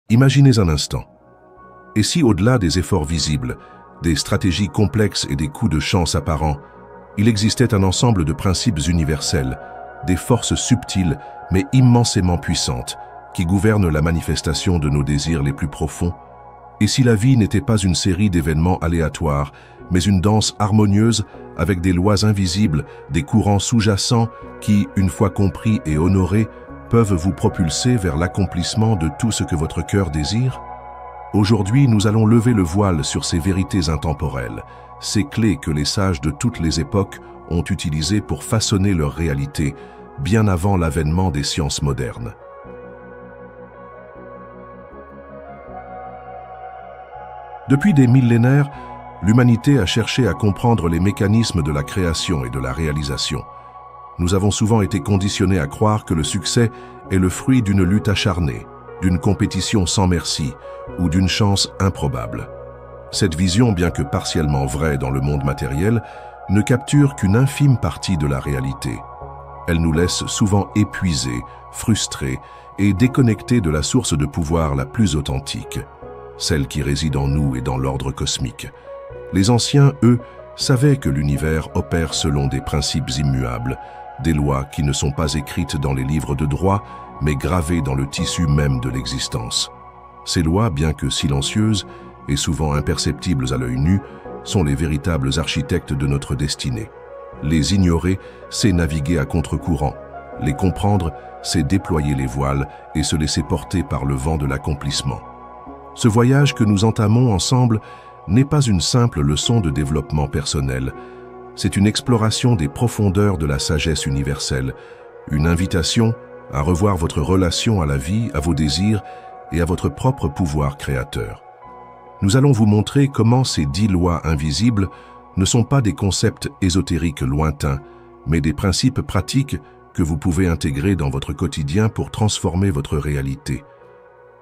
Imaginez un instant. Et si au-delà des efforts visibles, des stratégies complexes et des coups de chance apparents, il existait un ensemble de principes universels, des forces subtiles mais immensément puissantes, qui gouvernent la manifestation de nos désirs les plus profonds? Et si la vie n'était pas une série d'événements aléatoires, mais une danse harmonieuse avec des lois invisibles, des courants sous-jacents qui, une fois compris et honorés, peuvent vous propulser vers l'accomplissement de tout ce que votre cœur désire? Aujourd'hui, nous allons lever le voile sur ces vérités intemporelles, ces clés que les sages de toutes les époques ont utilisées pour façonner leur réalité, bien avant l'avènement des sciences modernes. Depuis des millénaires, l'humanité a cherché à comprendre les mécanismes de la création et de la réalisation. Nous avons souvent été conditionnés à croire que le succès est le fruit d'une lutte acharnée, d'une compétition sans merci ou d'une chance improbable. Cette vision, bien que partiellement vraie dans le monde matériel, ne capture qu'une infime partie de la réalité. Elle nous laisse souvent épuisés, frustrés et déconnectés de la source de pouvoir la plus authentique, celle qui réside en nous et dans l'ordre cosmique. Les anciens, eux, savaient que l'univers opère selon des principes immuables, des lois qui ne sont pas écrites dans les livres de droit, mais gravées dans le tissu même de l'existence. Ces lois, bien que silencieuses et souvent imperceptibles à l'œil nu, sont les véritables architectes de notre destinée. Les ignorer, c'est naviguer à contre-courant. Les comprendre, c'est déployer les voiles et se laisser porter par le vent de l'accomplissement. Ce voyage que nous entamons ensemble n'est pas une simple leçon de développement personnel. C'est une exploration des profondeurs de la sagesse universelle, une invitation à revoir votre relation à la vie, à vos désirs et à votre propre pouvoir créateur. Nous allons vous montrer comment ces 10 lois invisibles ne sont pas des concepts ésotériques lointains, mais des principes pratiques que vous pouvez intégrer dans votre quotidien pour transformer votre réalité.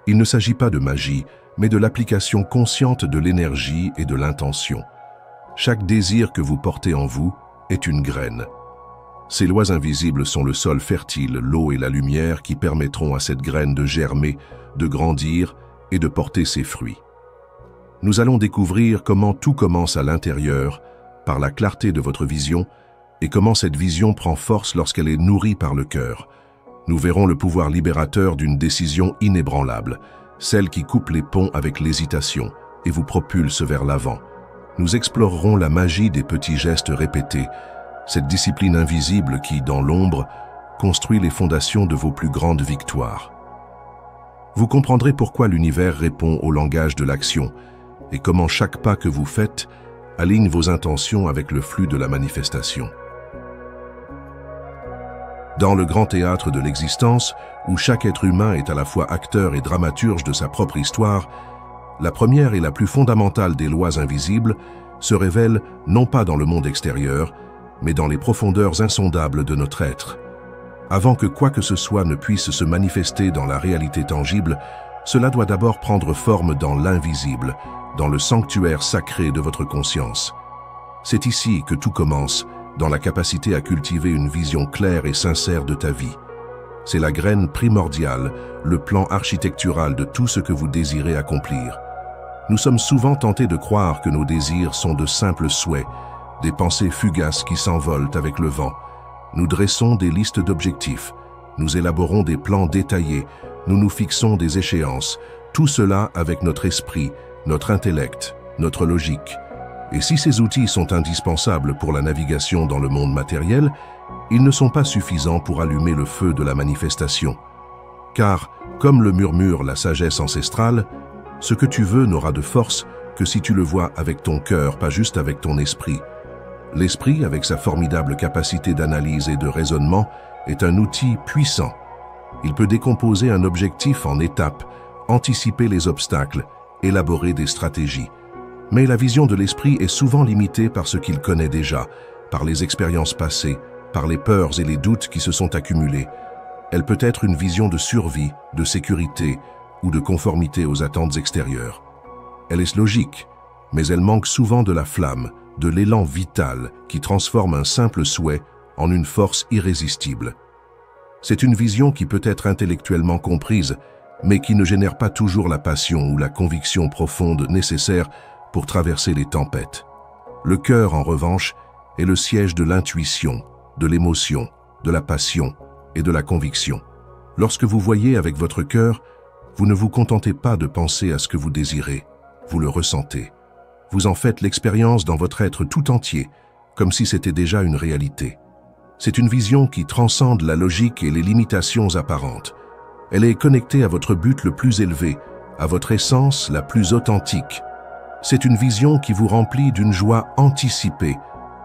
Il ne s'agit pas de magie, mais de l'application consciente de l'énergie et de l'intention. Chaque désir que vous portez en vous est une graine. Ces lois invisibles sont le sol fertile, l'eau et la lumière qui permettront à cette graine de germer, de grandir et de porter ses fruits. Nous allons découvrir comment tout commence à l'intérieur, par la clarté de votre vision, et comment cette vision prend force lorsqu'elle est nourrie par le cœur. Nous verrons le pouvoir libérateur d'une décision inébranlable, celle qui coupe les ponts avec l'hésitation et vous propulse vers l'avant. Nous explorerons la magie des petits gestes répétés, cette discipline invisible qui, dans l'ombre, construit les fondations de vos plus grandes victoires. Vous comprendrez pourquoi l'univers répond au langage de l'action et comment chaque pas que vous faites aligne vos intentions avec le flux de la manifestation. Dans le grand théâtre de l'existence, où chaque être humain est à la fois acteur et dramaturge de sa propre histoire, la première et la plus fondamentale des lois invisibles se révèle non pas dans le monde extérieur, mais dans les profondeurs insondables de notre être. Avant que quoi que ce soit ne puisse se manifester dans la réalité tangible, cela doit d'abord prendre forme dans l'invisible, dans le sanctuaire sacré de votre conscience. C'est ici que tout commence, dans la capacité à cultiver une vision claire et sincère de ta vie. C'est la graine primordiale, le plan architectural de tout ce que vous désirez accomplir. Nous sommes souvent tentés de croire que nos désirs sont de simples souhaits, des pensées fugaces qui s'envolent avec le vent. Nous dressons des listes d'objectifs, nous élaborons des plans détaillés, nous nous fixons des échéances, tout cela avec notre esprit, notre intellect, notre logique. Et si ces outils sont indispensables pour la navigation dans le monde matériel, ils ne sont pas suffisants pour allumer le feu de la manifestation. Car, comme le murmure la sagesse ancestrale, ce que tu veux n'aura de force que si tu le vois avec ton cœur, pas juste avec ton esprit. L'esprit, avec sa formidable capacité d'analyse et de raisonnement, est un outil puissant. Il peut décomposer un objectif en étapes, anticiper les obstacles, élaborer des stratégies. Mais la vision de l'esprit est souvent limitée par ce qu'il connaît déjà, par les expériences passées, par les peurs et les doutes qui se sont accumulés. Elle peut être une vision de survie, de sécurité ou de conformité aux attentes extérieures. Elle est logique, mais elle manque souvent de la flamme, de l'élan vital qui transforme un simple souhait en une force irrésistible. C'est une vision qui peut être intellectuellement comprise, mais qui ne génèrent pas toujours la passion ou la conviction profonde nécessaires pour traverser les tempêtes. Le cœur, en revanche, est le siège de l'intuition, de l'émotion, de la passion et de la conviction. Lorsque vous voyez avec votre cœur, vous ne vous contentez pas de penser à ce que vous désirez, vous le ressentez. Vous en faites l'expérience dans votre être tout entier, comme si c'était déjà une réalité. C'est une vision qui transcende la logique et les limitations apparentes. Elle est connectée à votre but le plus élevé, à votre essence la plus authentique. C'est une vision qui vous remplit d'une joie anticipée,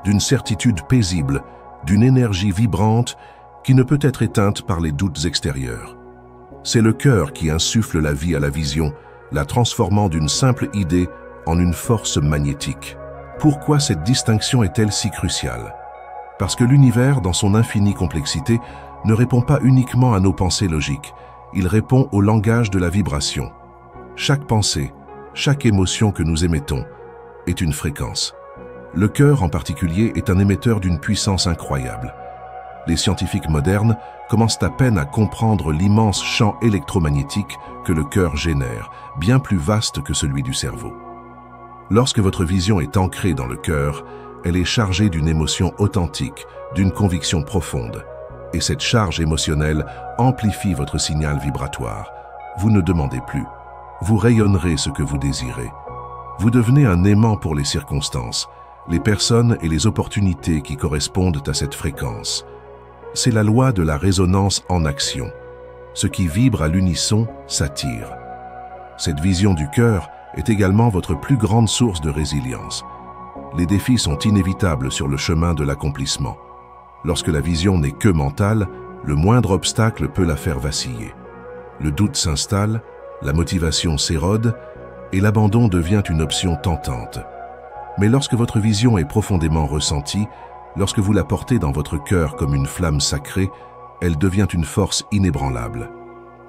d'une certitude paisible, d'une énergie vibrante qui ne peut être éteinte par les doutes extérieurs. C'est le cœur qui insuffle la vie à la vision, la transformant d'une simple idée en une force magnétique. Pourquoi cette distinction est-elle si cruciale? Parce que l'univers, dans son infinie complexité, ne répond pas uniquement à nos pensées logiques, il répond au langage de la vibration. Chaque pensée, chaque émotion que nous émettons est une fréquence. Le cœur en particulier est un émetteur d'une puissance incroyable. Les scientifiques modernes commencent à peine à comprendre l'immense champ électromagnétique que le cœur génère, bien plus vaste que celui du cerveau. Lorsque votre vision est ancrée dans le cœur, elle est chargée d'une émotion authentique, d'une conviction profonde. Et cette charge émotionnelle amplifie votre signal vibratoire. Vous ne demandez plus. Vous rayonnerez ce que vous désirez. Vous devenez un aimant pour les circonstances, les personnes et les opportunités qui correspondent à cette fréquence. C'est la loi de la résonance en action. Ce qui vibre à l'unisson s'attire. Cette vision du cœur est également votre plus grande source de résilience. Les défis sont inévitables sur le chemin de l'accomplissement. Lorsque la vision n'est que mentale, le moindre obstacle peut la faire vaciller. Le doute s'installe, la motivation s'érode et l'abandon devient une option tentante. Mais lorsque votre vision est profondément ressentie, lorsque vous la portez dans votre cœur comme une flamme sacrée, elle devient une force inébranlable.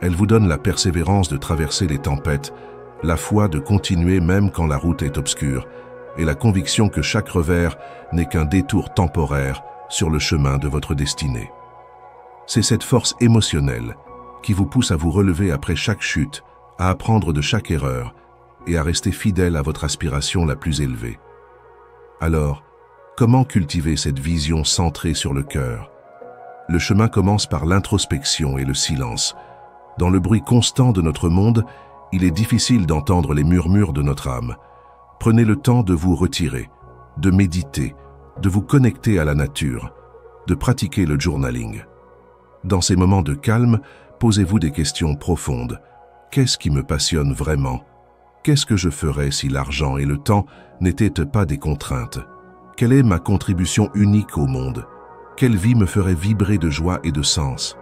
Elle vous donne la persévérance de traverser les tempêtes, la foi de continuer même quand la route est obscure, et la conviction que chaque revers n'est qu'un détour temporaire sur le chemin de votre destinée. C'est cette force émotionnelle qui vous pousse à vous relever après chaque chute, à apprendre de chaque erreur et à rester fidèle à votre aspiration la plus élevée. Alors, comment cultiver cette vision centrée sur le cœur? Le chemin commence par l'introspection et le silence. Dans le bruit constant de notre monde, il est difficile d'entendre les murmures de notre âme. Prenez le temps de vous retirer, de méditer, de vous connecter à la nature, de pratiquer le journaling. Dans ces moments de calme, posez-vous des questions profondes. Qu'est-ce qui me passionne vraiment? Qu'est-ce que je ferais si l'argent et le temps n'étaient pas des contraintes? Quelle est ma contribution unique au monde? Quelle vie me ferait vibrer de joie et de sens?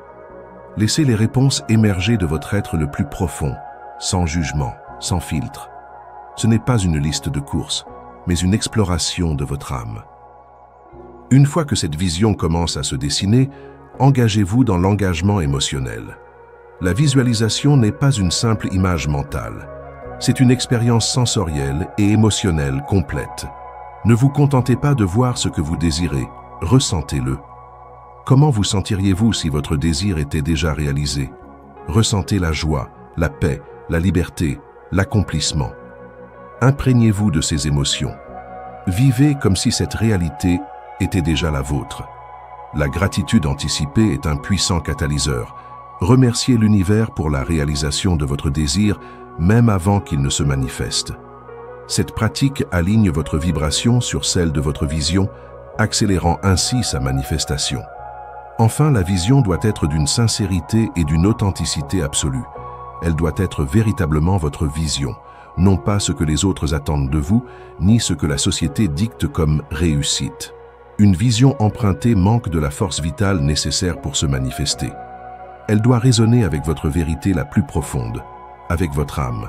Laissez les réponses émerger de votre être le plus profond, sans jugement, sans filtre. Ce n'est pas une liste de courses, mais une exploration de votre âme. Une fois que cette vision commence à se dessiner, engagez-vous dans l'engagement émotionnel. La visualisation n'est pas une simple image mentale. C'est une expérience sensorielle et émotionnelle complète. Ne vous contentez pas de voir ce que vous désirez, ressentez-le. Comment vous sentiriez-vous si votre désir était déjà réalisé? Ressentez la joie, la paix, la liberté, l'accomplissement. Imprégnez-vous de ces émotions. Vivez comme si cette réalité était déjà la vôtre. La gratitude anticipée est un puissant catalyseur. Remerciez l'univers pour la réalisation de votre désir, même avant qu'il ne se manifeste. Cette pratique aligne votre vibration sur celle de votre vision, accélérant ainsi sa manifestation. Enfin, la vision doit être d'une sincérité et d'une authenticité absolue. Elle doit être véritablement votre vision, non pas ce que les autres attendent de vous, ni ce que la société dicte comme réussite. Une vision empruntée manque de la force vitale nécessaire pour se manifester. Elle doit résonner avec votre vérité la plus profonde, avec votre âme.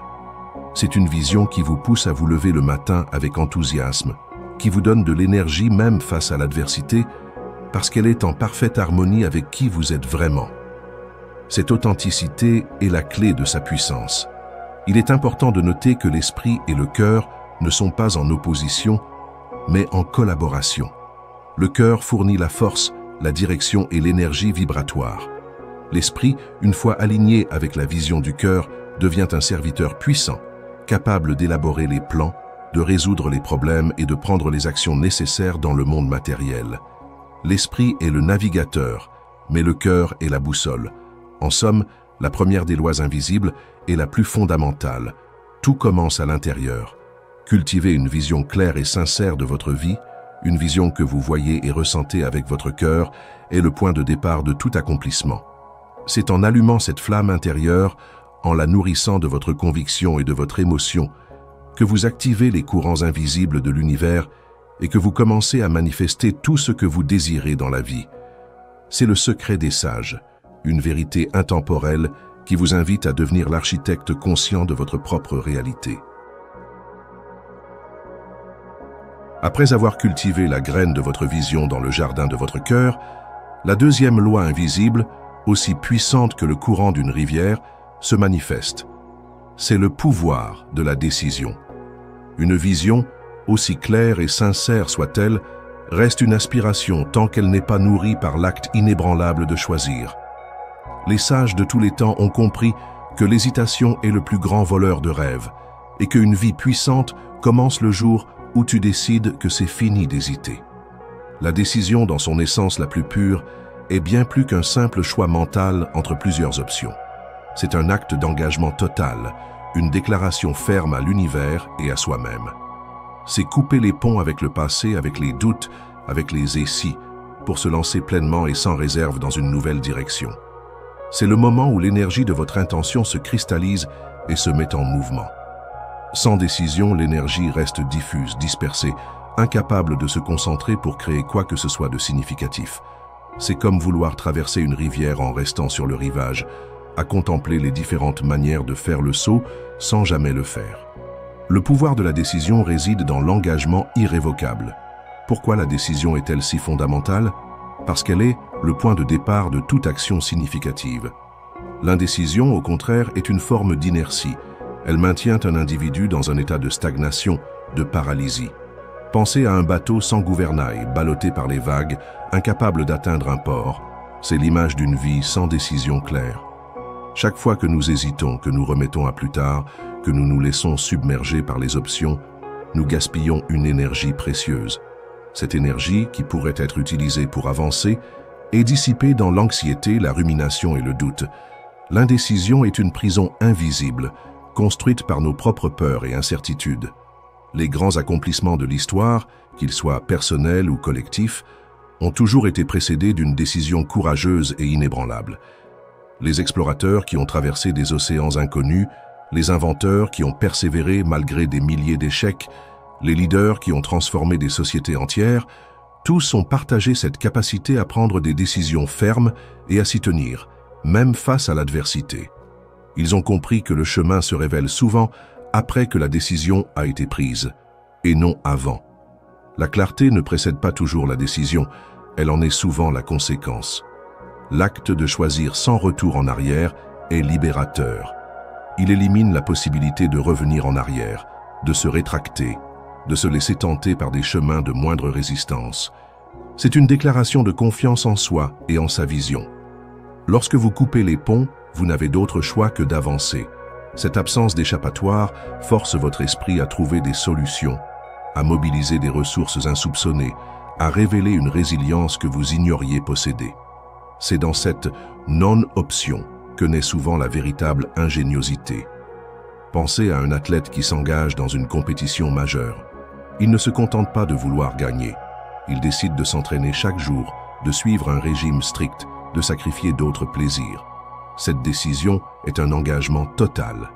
C'est une vision qui vous pousse à vous lever le matin avec enthousiasme, qui vous donne de l'énergie même face à l'adversité, parce qu'elle est en parfaite harmonie avec qui vous êtes vraiment. Cette authenticité est la clé de sa puissance. Il est important de noter que l'esprit et le cœur ne sont pas en opposition, mais en collaboration. Le cœur fournit la force, la direction et l'énergie vibratoire. L'esprit, une fois aligné avec la vision du cœur, devient un serviteur puissant, capable d'élaborer les plans, de résoudre les problèmes et de prendre les actions nécessaires dans le monde matériel. L'esprit est le navigateur, mais le cœur est la boussole. En somme, la première des lois invisibles est la plus fondamentale. Tout commence à l'intérieur. Cultivez une vision claire et sincère de votre vie, une vision que vous voyez et ressentez avec votre cœur, est le point de départ de tout accomplissement. C'est en allumant cette flamme intérieure, en la nourrissant de votre conviction et de votre émotion, que vous activez les courants invisibles de l'univers et que vous commencez à manifester tout ce que vous désirez dans la vie. C'est le secret des sages, une vérité intemporelle qui vous invite à devenir l'architecte conscient de votre propre réalité. Après avoir cultivé la graine de votre vision dans le jardin de votre cœur, la deuxième loi invisible, aussi puissante que le courant d'une rivière, se manifeste. C'est le pouvoir de la décision. Une vision, aussi claire et sincère soit-elle, reste une aspiration tant qu'elle n'est pas nourrie par l'acte inébranlable de choisir. Les sages de tous les temps ont compris que l'hésitation est le plus grand voleur de rêves et qu'une vie puissante commence le jour où tu décides que c'est fini d'hésiter. La décision dans son essence la plus pure est bien plus qu'un simple choix mental entre plusieurs options. C'est un acte d'engagement total, une déclaration ferme à l'univers et à soi-même. C'est couper les ponts avec le passé, avec les doutes, avec les « et si », pour se lancer pleinement et sans réserve dans une nouvelle direction. C'est le moment où l'énergie de votre intention se cristallise et se met en mouvement. Sans décision, l'énergie reste diffuse, dispersée, incapable de se concentrer pour créer quoi que ce soit de significatif. C'est comme vouloir traverser une rivière en restant sur le rivage, à contempler les différentes manières de faire le saut sans jamais le faire. Le pouvoir de la décision réside dans l'engagement irrévocable. Pourquoi la décision est-elle si fondamentale? Parce qu'elle est le point de départ de toute action significative. L'indécision, au contraire, est une forme d'inertie. Elle maintient un individu dans un état de stagnation, de paralysie. Pensez à un bateau sans gouvernail, ballotté par les vagues, incapable d'atteindre un port. C'est l'image d'une vie sans décision claire. Chaque fois que nous hésitons, que nous remettons à plus tard, que nous nous laissons submerger par les options, nous gaspillons une énergie précieuse. Cette énergie, qui pourrait être utilisée pour avancer, est dissipée dans l'anxiété, la rumination et le doute. L'indécision est une prison invisible, construite par nos propres peurs et incertitudes. Les grands accomplissements de l'histoire, qu'ils soient personnels ou collectifs, ont toujours été précédés d'une décision courageuse et inébranlable. Les explorateurs qui ont traversé des océans inconnus, les inventeurs qui ont persévéré malgré des milliers d'échecs, les leaders qui ont transformé des sociétés entières, tous ont partagé cette capacité à prendre des décisions fermes et à s'y tenir, même face à l'adversité. Ils ont compris que le chemin se révèle souvent après que la décision a été prise, et non avant. La clarté ne précède pas toujours la décision, elle en est souvent la conséquence. L'acte de choisir sans retour en arrière est libérateur. Il élimine la possibilité de revenir en arrière, de se rétracter, de se laisser tenter par des chemins de moindre résistance. C'est une déclaration de confiance en soi et en sa vision. Lorsque vous coupez les ponts, vous n'avez d'autre choix que d'avancer. Cette absence d'échappatoire force votre esprit à trouver des solutions, à mobiliser des ressources insoupçonnées, à révéler une résilience que vous ignoriez posséder. C'est dans cette non-option que naît souvent la véritable ingéniosité. Pensez à un athlète qui s'engage dans une compétition majeure. Il ne se contente pas de vouloir gagner. Il décide de s'entraîner chaque jour, de suivre un régime strict, de sacrifier d'autres plaisirs. Cette décision est un engagement total.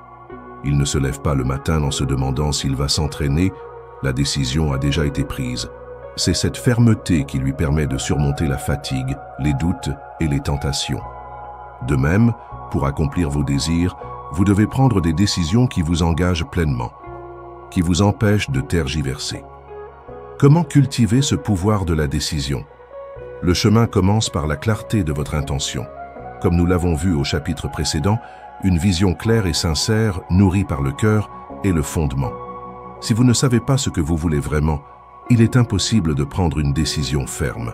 Il ne se lève pas le matin en se demandant s'il va s'entraîner, la décision a déjà été prise. C'est cette fermeté qui lui permet de surmonter la fatigue, les doutes et les tentations. De même, pour accomplir vos désirs, vous devez prendre des décisions qui vous engagent pleinement, qui vous empêchent de tergiverser. Comment cultiver ce pouvoir de la décision? Le chemin commence par la clarté de votre intention. Comme nous l'avons vu au chapitre précédent, une vision claire et sincère, nourrie par le cœur, est le fondement. Si vous ne savez pas ce que vous voulez vraiment, il est impossible de prendre une décision ferme.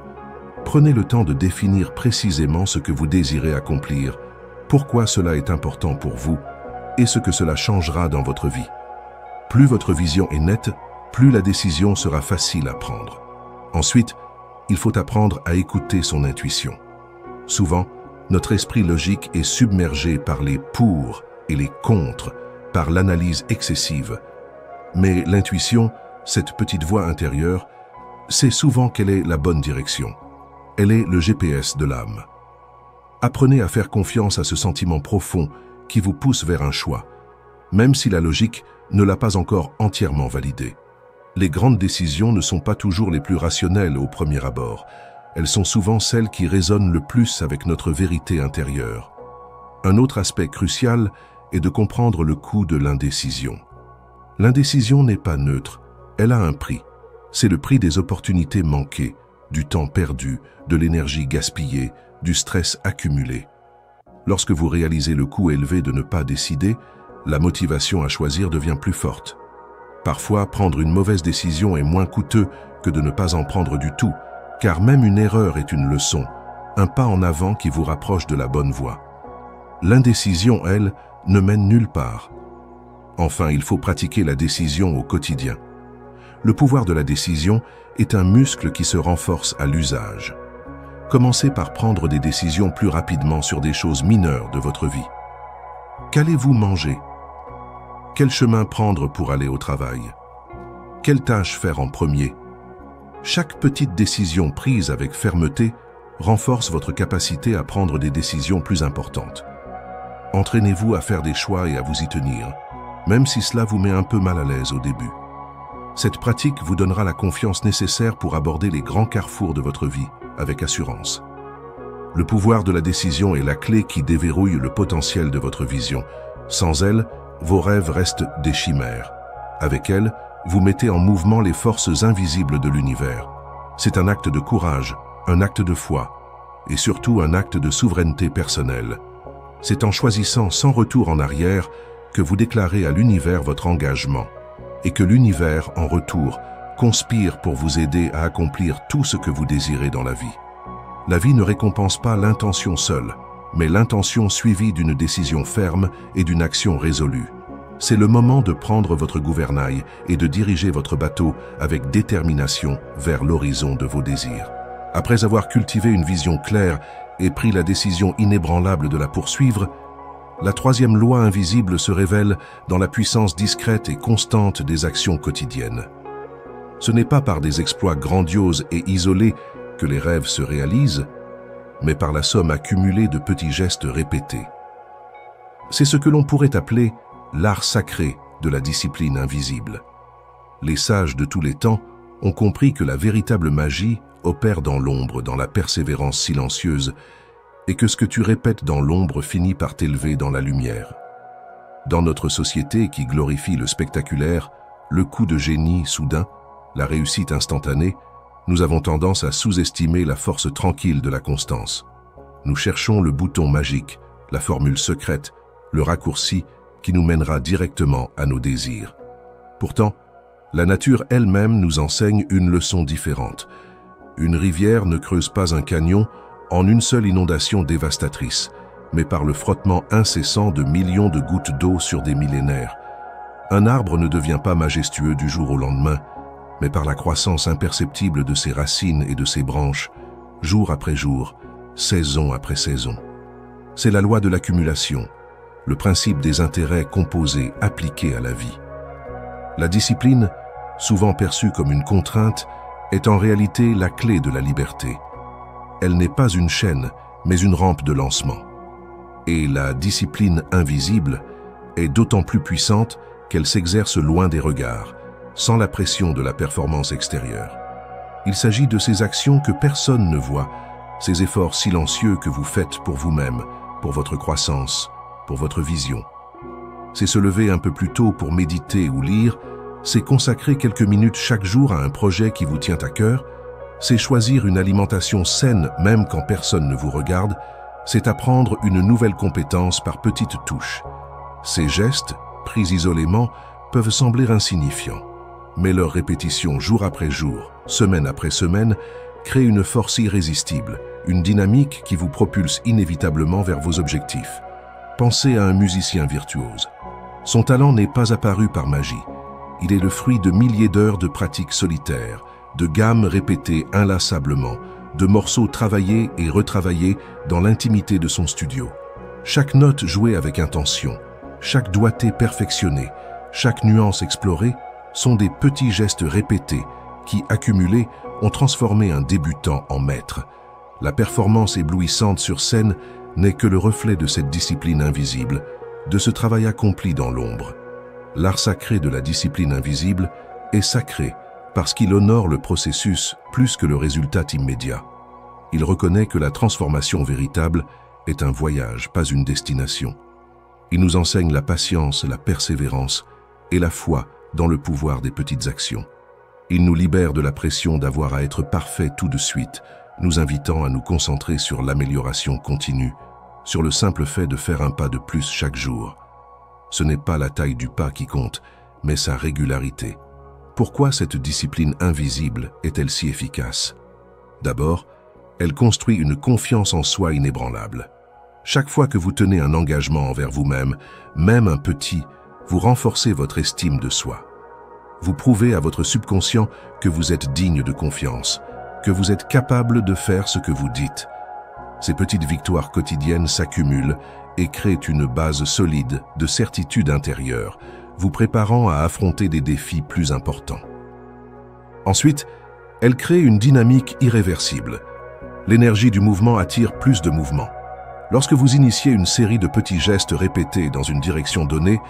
Prenez le temps de définir précisément ce que vous désirez accomplir, pourquoi cela est important pour vous et ce que cela changera dans votre vie. Plus votre vision est nette, plus la décision sera facile à prendre. Ensuite, il faut apprendre à écouter son intuition. Souvent, notre esprit logique est submergé par les pour et les contre, par l'analyse excessive. Mais l'intuition, cette petite voix intérieure, sait souvent quelle est la bonne direction. Elle est le GPS de l'âme. Apprenez à faire confiance à ce sentiment profond qui vous pousse vers un choix, même si la logique ne l'a pas encore entièrement validé. Les grandes décisions ne sont pas toujours les plus rationnelles au premier abord. Elles sont souvent celles qui résonnent le plus avec notre vérité intérieure. Un autre aspect crucial est de comprendre le coût de l'indécision. L'indécision n'est pas neutre, elle a un prix. C'est le prix des opportunités manquées, du temps perdu, de l'énergie gaspillée, du stress accumulé. Lorsque vous réalisez le coût élevé de ne pas décider, la motivation à choisir devient plus forte. Parfois, prendre une mauvaise décision est moins coûteux que de ne pas en prendre du tout, car même une erreur est une leçon, un pas en avant qui vous rapproche de la bonne voie. L'indécision, elle, ne mène nulle part. Enfin, il faut pratiquer la décision au quotidien. Le pouvoir de la décision est un muscle qui se renforce à l'usage. Commencez par prendre des décisions plus rapidement sur des choses mineures de votre vie. Qu'allez-vous manger? Quel chemin prendre pour aller au travail? Quelle tâche faire en premier? Chaque petite décision prise avec fermeté renforce votre capacité à prendre des décisions plus importantes. Entraînez-vous à faire des choix et à vous y tenir, même si cela vous met un peu mal à l'aise au début. Cette pratique vous donnera la confiance nécessaire pour aborder les grands carrefours de votre vie avec assurance. Le pouvoir de la décision est la clé qui déverrouille le potentiel de votre vision. Sans elle, vos rêves restent des chimères. Avec elle, vous mettez en mouvement les forces invisibles de l'univers. C'est un acte de courage, un acte de foi, et surtout un acte de souveraineté personnelle. C'est en choisissant sans retour en arrière que vous déclarez à l'univers votre engagement, et que l'univers, en retour, conspire pour vous aider à accomplir tout ce que vous désirez dans la vie. La vie ne récompense pas l'intention seule, mais l'intention suivie d'une décision ferme et d'une action résolue. C'est le moment de prendre votre gouvernail et de diriger votre bateau avec détermination vers l'horizon de vos désirs. Après avoir cultivé une vision claire et pris la décision inébranlable de la poursuivre, la troisième loi invisible se révèle dans la puissance discrète et constante des actions quotidiennes. Ce n'est pas par des exploits grandioses et isolés que les rêves se réalisent, mais par la somme accumulée de petits gestes répétés. C'est ce que l'on pourrait appeler l'art sacré de la discipline invisible. Les sages de tous les temps ont compris que la véritable magie opère dans l'ombre, dans la persévérance silencieuse, et que ce que tu répètes dans l'ombre finit par t'élever dans la lumière. Dans notre société qui glorifie le spectaculaire, le coup de génie soudain, la réussite instantanée, nous avons tendance à sous-estimer la force tranquille de la constance. Nous cherchons le bouton magique, la formule secrète, le raccourci qui nous mènera directement à nos désirs. Pourtant, la nature elle-même nous enseigne une leçon différente. Une rivière ne creuse pas un canyon en une seule inondation dévastatrice, mais par le frottement incessant de millions de gouttes d'eau sur des millénaires. Un arbre ne devient pas majestueux du jour au lendemain, mais par la croissance imperceptible de ses racines et de ses branches, jour après jour, saison après saison. C'est la loi de l'accumulation, le principe des intérêts composés appliqués à la vie. La discipline, souvent perçue comme une contrainte, est en réalité la clé de la liberté. Elle n'est pas une chaîne, mais une rampe de lancement. Et la discipline invisible est d'autant plus puissante qu'elle s'exerce loin des regards, sans la pression de la performance extérieure. Il s'agit de ces actions que personne ne voit, ces efforts silencieux que vous faites pour vous-même, pour votre croissance, pour votre vision. C'est se lever un peu plus tôt pour méditer ou lire, c'est consacrer quelques minutes chaque jour à un projet qui vous tient à cœur, c'est choisir une alimentation saine même quand personne ne vous regarde, c'est apprendre une nouvelle compétence par petites touches. Ces gestes, pris isolément, peuvent sembler insignifiants, mais leur répétition jour après jour, semaine après semaine, crée une force irrésistible, une dynamique qui vous propulse inévitablement vers vos objectifs. Pensez à un musicien virtuose. Son talent n'est pas apparu par magie. Il est le fruit de milliers d'heures de pratique solitaire, de gammes répétées inlassablement, de morceaux travaillés et retravaillés dans l'intimité de son studio. Chaque note jouée avec intention, chaque doigté perfectionné, chaque nuance explorée sont des petits gestes répétés qui, accumulés, ont transformé un débutant en maître. La performance éblouissante sur scène n'est que le reflet de cette discipline invisible, de ce travail accompli dans l'ombre. L'art sacré de la discipline invisible est sacré parce qu'il honore le processus plus que le résultat immédiat. Il reconnaît que la transformation véritable est un voyage, pas une destination. Il nous enseigne la patience, la persévérance et la foi dans le pouvoir des petites actions. Il nous libère de la pression d'avoir à être parfait tout de suite, nous invitant à nous concentrer sur l'amélioration continue, sur le simple fait de faire un pas de plus chaque jour. Ce n'est pas la taille du pas qui compte, mais sa régularité. Pourquoi cette discipline invisible est-elle si efficace? D'abord, elle construit une confiance en soi inébranlable. Chaque fois que vous tenez un engagement envers vous-même, même un petit, vous renforcez votre estime de soi. Vous prouvez à votre subconscient que vous êtes digne de confiance, que vous êtes capable de faire ce que vous dites. Ces petites victoires quotidiennes s'accumulent et créent une base solide de certitude intérieure, vous préparant à affronter des défis plus importants. Ensuite, elle crée une dynamique irréversible. L'énergie du mouvement attire plus de mouvement. Lorsque vous initiez une série de petits gestes répétés dans une direction donnée,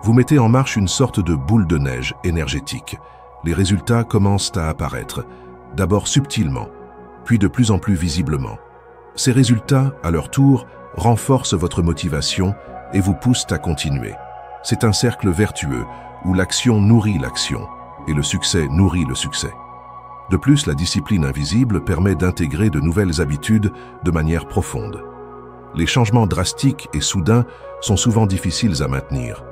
vous mettez en marche une sorte de boule de neige énergétique. Les résultats commencent à apparaître, d'abord subtilement, puis de plus en plus visiblement. Ces résultats, à leur tour, renforcent votre motivation et vous poussent à continuer. C'est un cercle vertueux où l'action nourrit l'action et le succès nourrit le succès. De plus, la discipline invisible permet d'intégrer de nouvelles habitudes de manière profonde. Les changements drastiques et soudains sont souvent difficiles à maintenir.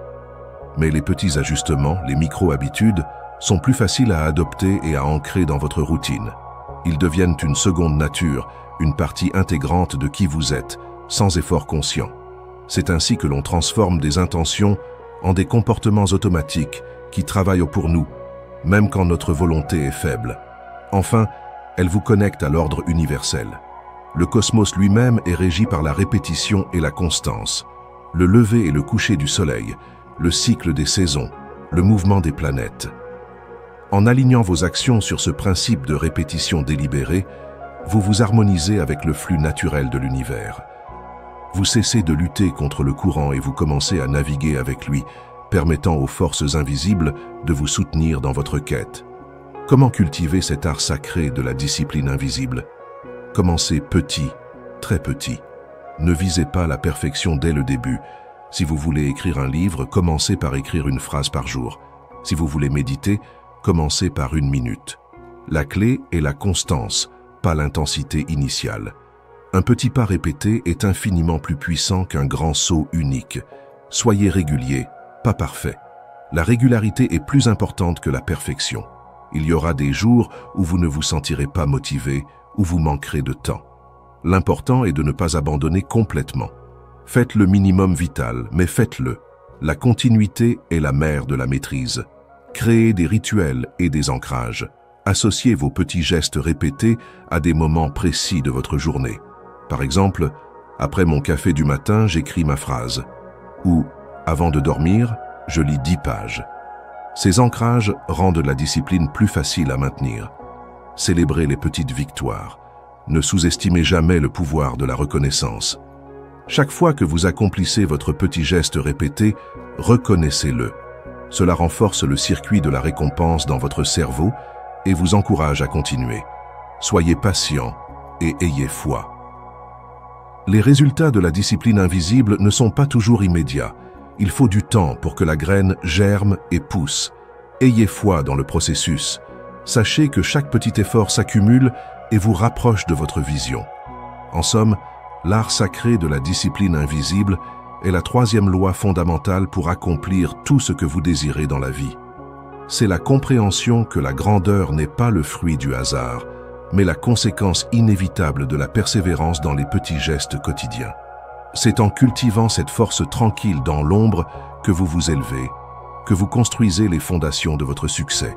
Mais les petits ajustements, les micro-habitudes, sont plus faciles à adopter et à ancrer dans votre routine. Ils deviennent une seconde nature, une partie intégrante de qui vous êtes, sans effort conscient. C'est ainsi que l'on transforme des intentions en des comportements automatiques qui travaillent pour nous, même quand notre volonté est faible. Enfin, elle vous connecte à l'ordre universel. Le cosmos lui-même est régi par la répétition et la constance. Le lever et le coucher du soleil, le cycle des saisons, le mouvement des planètes. En alignant vos actions sur ce principe de répétition délibérée, vous vous harmonisez avec le flux naturel de l'univers. Vous cessez de lutter contre le courant et vous commencez à naviguer avec lui, permettant aux forces invisibles de vous soutenir dans votre quête. Comment cultiver cet art sacré de la discipline invisible? Commencez petit, très petit. Ne visez pas la perfection dès le début. Si vous voulez écrire un livre, commencez par écrire une phrase par jour. Si vous voulez méditer, commencez par 1 minute. La clé est la constance, pas l'intensité initiale. Un petit pas répété est infiniment plus puissant qu'un grand saut unique. Soyez régulier, pas parfait. La régularité est plus importante que la perfection. Il y aura des jours où vous ne vous sentirez pas motivé, où vous manquerez de temps. L'important est de ne pas abandonner complètement. Faites le minimum vital, mais faites-le. La continuité est la mère de la maîtrise. Créez des rituels et des ancrages. Associez vos petits gestes répétés à des moments précis de votre journée. Par exemple, après mon café du matin, j'écris ma phrase. Ou, avant de dormir, je lis 10 pages. Ces ancrages rendent la discipline plus facile à maintenir. Célébrez les petites victoires. Ne sous-estimez jamais le pouvoir de la reconnaissance. Chaque fois que vous accomplissez votre petit geste répété, reconnaissez-le. Cela renforce le circuit de la récompense dans votre cerveau et vous encourage à continuer. Soyez patient et ayez foi. Les résultats de la discipline invisible ne sont pas toujours immédiats. Il faut du temps pour que la graine germe et pousse. Ayez foi dans le processus. Sachez que chaque petit effort s'accumule et vous rapproche de votre vision. En somme, l'art sacré de la discipline invisible est la 3e loi fondamentale pour accomplir tout ce que vous désirez dans la vie. C'est la compréhension que la grandeur n'est pas le fruit du hasard, mais la conséquence inévitable de la persévérance dans les petits gestes quotidiens. C'est en cultivant cette force tranquille dans l'ombre que vous vous élevez, que vous construisez les fondations de votre succès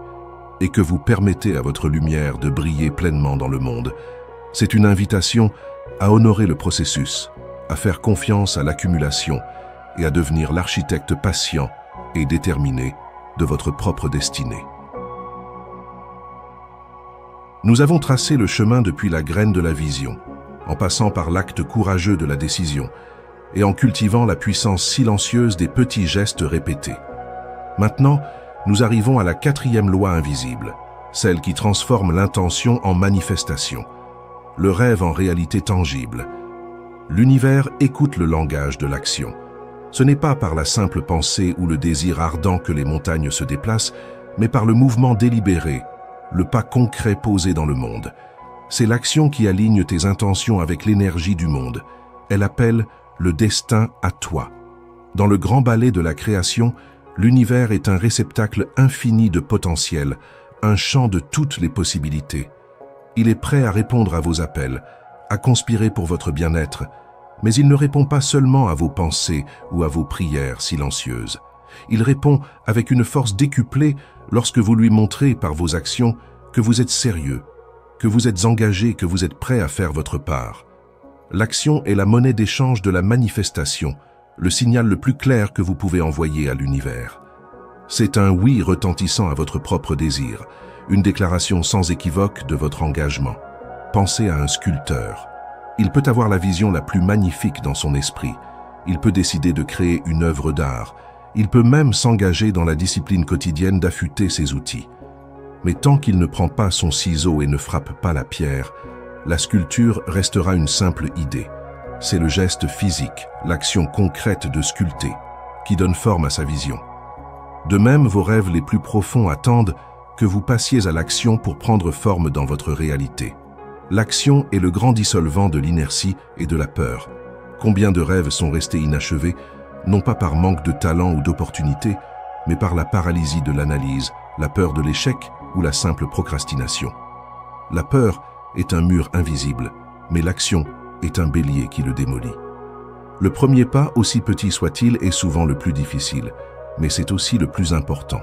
et que vous permettez à votre lumière de briller pleinement dans le monde. C'est une invitation à honorer le processus, à faire confiance à l'accumulation et à devenir l'architecte patient et déterminé de votre propre destinée. Nous avons tracé le chemin depuis la graine de la vision, en passant par l'acte courageux de la décision et en cultivant la puissance silencieuse des petits gestes répétés. Maintenant, nous arrivons à la 4e loi invisible, celle qui transforme l'intention en manifestation, le rêve en réalité tangible. L'univers écoute le langage de l'action. Ce n'est pas par la simple pensée ou le désir ardent que les montagnes se déplacent, mais par le mouvement délibéré, le pas concret posé dans le monde. C'est l'action qui aligne tes intentions avec l'énergie du monde. Elle appelle le destin à toi. Dans le grand ballet de la création, l'univers est un réceptacle infini de potentiel, un champ de toutes les possibilités. Il est prêt à répondre à vos appels, à conspirer pour votre bien-être, mais il ne répond pas seulement à vos pensées ou à vos prières silencieuses. Il répond avec une force décuplée lorsque vous lui montrez par vos actions que vous êtes sérieux, que vous êtes engagé, que vous êtes prêt à faire votre part. L'action est la monnaie d'échange de la manifestation, le signal le plus clair que vous pouvez envoyer à l'univers. C'est un oui retentissant à votre propre désir, une déclaration sans équivoque de votre engagement. Pensez à un sculpteur. Il peut avoir la vision la plus magnifique dans son esprit. Il peut décider de créer une œuvre d'art. Il peut même s'engager dans la discipline quotidienne d'affûter ses outils. Mais tant qu'il ne prend pas son ciseau et ne frappe pas la pierre, la sculpture restera une simple idée. C'est le geste physique, l'action concrète de sculpter, qui donne forme à sa vision. De même, vos rêves les plus profonds attendent que vous passiez à l'action pour prendre forme dans votre réalité. L'action est le grand dissolvant de l'inertie et de la peur. Combien de rêves sont restés inachevés, non pas par manque de talent ou d'opportunité, mais par la paralysie de l'analyse, la peur de l'échec ou la simple procrastination. La peur est un mur invisible, mais l'action est un bélier qui le démolit. Le premier pas, aussi petit soit-il, est souvent le plus difficile, mais c'est aussi le plus important.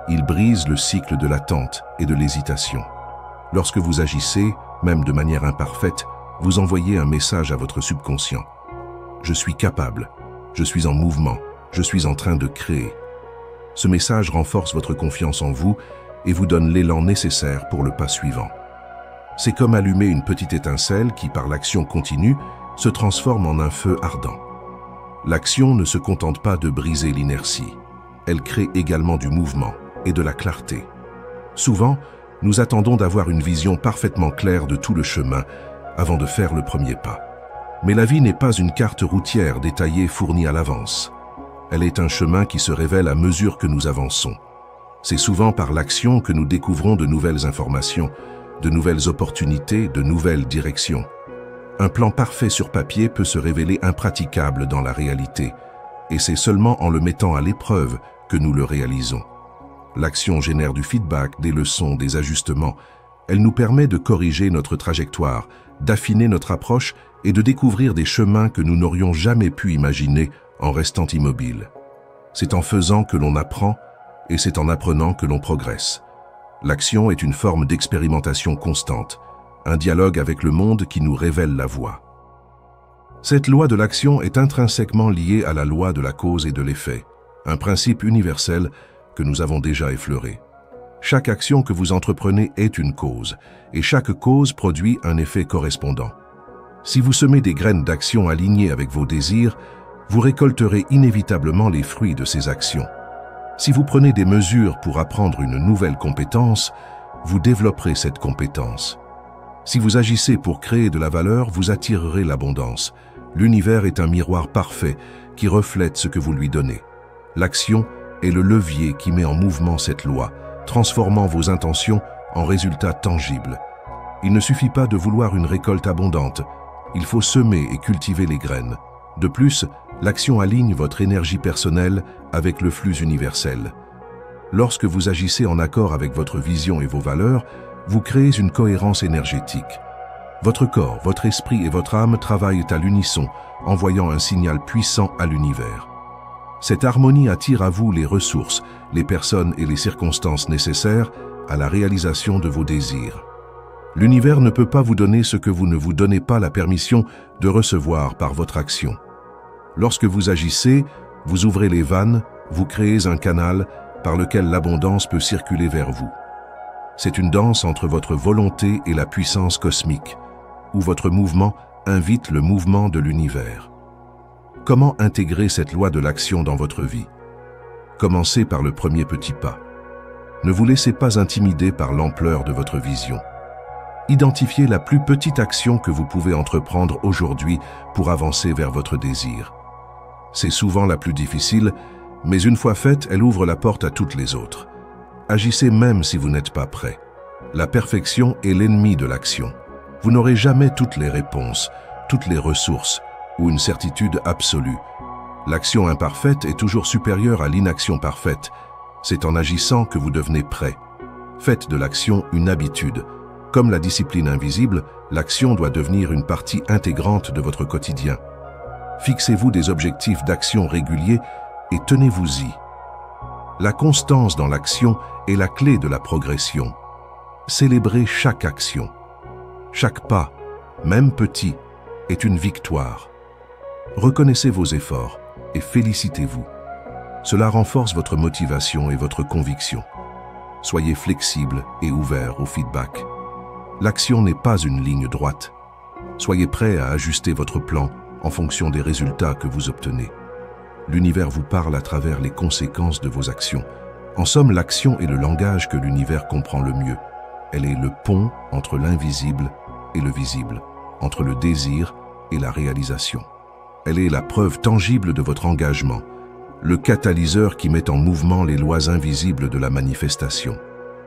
Il brise le cycle de l'attente et de l'hésitation. Lorsque vous agissez, même de manière imparfaite, vous envoyez un message à votre subconscient. Je suis capable, je suis en mouvement, je suis en train de créer. Ce message renforce votre confiance en vous et vous donne l'élan nécessaire pour le pas suivant. C'est comme allumer une petite étincelle qui, par l'action continue, se transforme en un feu ardent. L'action ne se contente pas de briser l'inertie. Elle crée également du mouvement et de la clarté. Souvent, nous attendons d'avoir une vision parfaitement claire de tout le chemin avant de faire le premier pas. Mais la vie n'est pas une carte routière détaillée fournie à l'avance. Elle est un chemin qui se révèle à mesure que nous avançons. C'est souvent par l'action que nous découvrons de nouvelles informations, de nouvelles opportunités, de nouvelles directions. Un plan parfait sur papier peut se révéler impraticable dans la réalité, et c'est seulement en le mettant à l'épreuve que nous le réalisons. L'action génère du feedback, des leçons, des ajustements. Elle nous permet de corriger notre trajectoire, d'affiner notre approche et de découvrir des chemins que nous n'aurions jamais pu imaginer en restant immobiles. C'est en faisant que l'on apprend et c'est en apprenant que l'on progresse. L'action est une forme d'expérimentation constante, un dialogue avec le monde qui nous révèle la voie. Cette loi de l'action est intrinsèquement liée à la loi de la cause et de l'effet, un principe universel que nous avons déjà effleuré. Chaque action que vous entreprenez est une cause, et chaque cause produit un effet correspondant. Si vous semez des graines d'action alignées avec vos désirs, vous récolterez inévitablement les fruits de ces actions. Si vous prenez des mesures pour apprendre une nouvelle compétence, vous développerez cette compétence. Si vous agissez pour créer de la valeur, vous attirerez l'abondance. L'univers est un miroir parfait qui reflète ce que vous lui donnez. L'action est le levier qui met en mouvement cette loi, transformant vos intentions en résultats tangibles. Il ne suffit pas de vouloir une récolte abondante, il faut semer et cultiver les graines. De plus, l'action aligne votre énergie personnelle avec le flux universel. Lorsque vous agissez en accord avec votre vision et vos valeurs, vous créez une cohérence énergétique. Votre corps, votre esprit et votre âme travaillent à l'unisson, envoyant un signal puissant à l'univers. Cette harmonie attire à vous les ressources, les personnes et les circonstances nécessaires à la réalisation de vos désirs. L'univers ne peut pas vous donner ce que vous ne vous donnez pas la permission de recevoir par votre action. Lorsque vous agissez, vous ouvrez les vannes, vous créez un canal par lequel l'abondance peut circuler vers vous. C'est une danse entre votre volonté et la puissance cosmique, où votre mouvement invite le mouvement de l'univers. Comment intégrer cette loi de l'action dans votre vie? Commencez par le premier petit pas. Ne vous laissez pas intimider par l'ampleur de votre vision. Identifiez la plus petite action que vous pouvez entreprendre aujourd'hui pour avancer vers votre désir. C'est souvent la plus difficile, mais une fois faite, elle ouvre la porte à toutes les autres. Agissez même si vous n'êtes pas prêt. La perfection est l'ennemi de l'action. Vous n'aurez jamais toutes les réponses, toutes les ressources ou une certitude absolue. L'action imparfaite est toujours supérieure à l'inaction parfaite. C'est en agissant que vous devenez prêt. Faites de l'action une habitude. Comme la discipline invisible, l'action doit devenir une partie intégrante de votre quotidien. Fixez-vous des objectifs d'action réguliers et tenez-vous-y. La constance dans l'action est la clé de la progression. Célébrez chaque action. Chaque pas, même petit, est une victoire. Reconnaissez vos efforts et félicitez-vous. Cela renforce votre motivation et votre conviction. Soyez flexible et ouvert au feedback. L'action n'est pas une ligne droite. Soyez prêt à ajuster votre plan en fonction des résultats que vous obtenez. L'univers vous parle à travers les conséquences de vos actions. En somme, l'action est le langage que l'univers comprend le mieux. Elle est le pont entre l'invisible et le visible, entre le désir et la réalisation. Elle est la preuve tangible de votre engagement, le catalyseur qui met en mouvement les lois invisibles de la manifestation.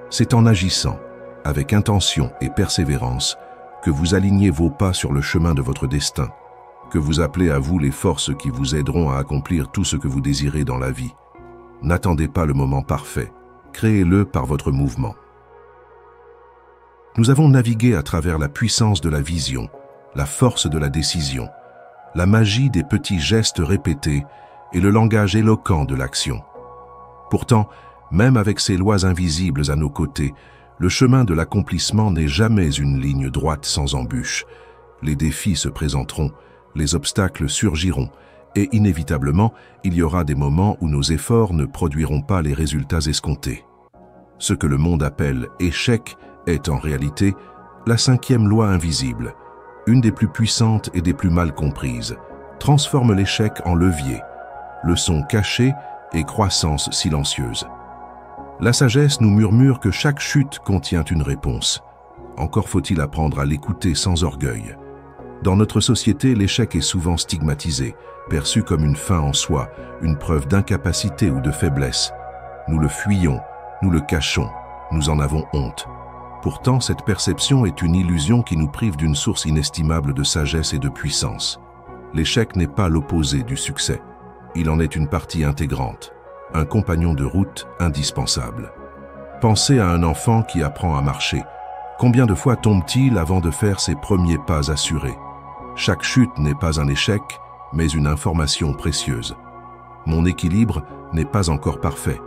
C'est en agissant, avec intention et persévérance, que vous alignez vos pas sur le chemin de votre destin, que vous appelez à vous les forces qui vous aideront à accomplir tout ce que vous désirez dans la vie. N'attendez pas le moment parfait, créez-le par votre mouvement. Nous avons navigué à travers la puissance de la vision, la force de la décision, la magie des petits gestes répétés et le langage éloquent de l'action. Pourtant, même avec ces lois invisibles à nos côtés, le chemin de l'accomplissement n'est jamais une ligne droite sans embûches. Les défis se présenteront, les obstacles surgiront, et inévitablement, il y aura des moments où nos efforts ne produiront pas les résultats escomptés. Ce que le monde appelle échec est en réalité la cinquième loi invisible, une des plus puissantes et des plus mal comprises, transforme l'échec en levier, leçon cachée et croissance silencieuse. La sagesse nous murmure que chaque chute contient une réponse. Encore faut-il apprendre à l'écouter sans orgueil. Dans notre société, l'échec est souvent stigmatisé, perçu comme une fin en soi, une preuve d'incapacité ou de faiblesse. Nous le fuyons, nous le cachons, nous en avons honte. Pourtant, cette perception est une illusion qui nous prive d'une source inestimable de sagesse et de puissance. L'échec n'est pas l'opposé du succès. Il en est une partie intégrante, un compagnon de route indispensable. Pensez à un enfant qui apprend à marcher. Combien de fois tombe-t-il avant de faire ses premiers pas assurés? Chaque chute n'est pas un échec, mais une information précieuse. Mon équilibre n'est pas encore parfait.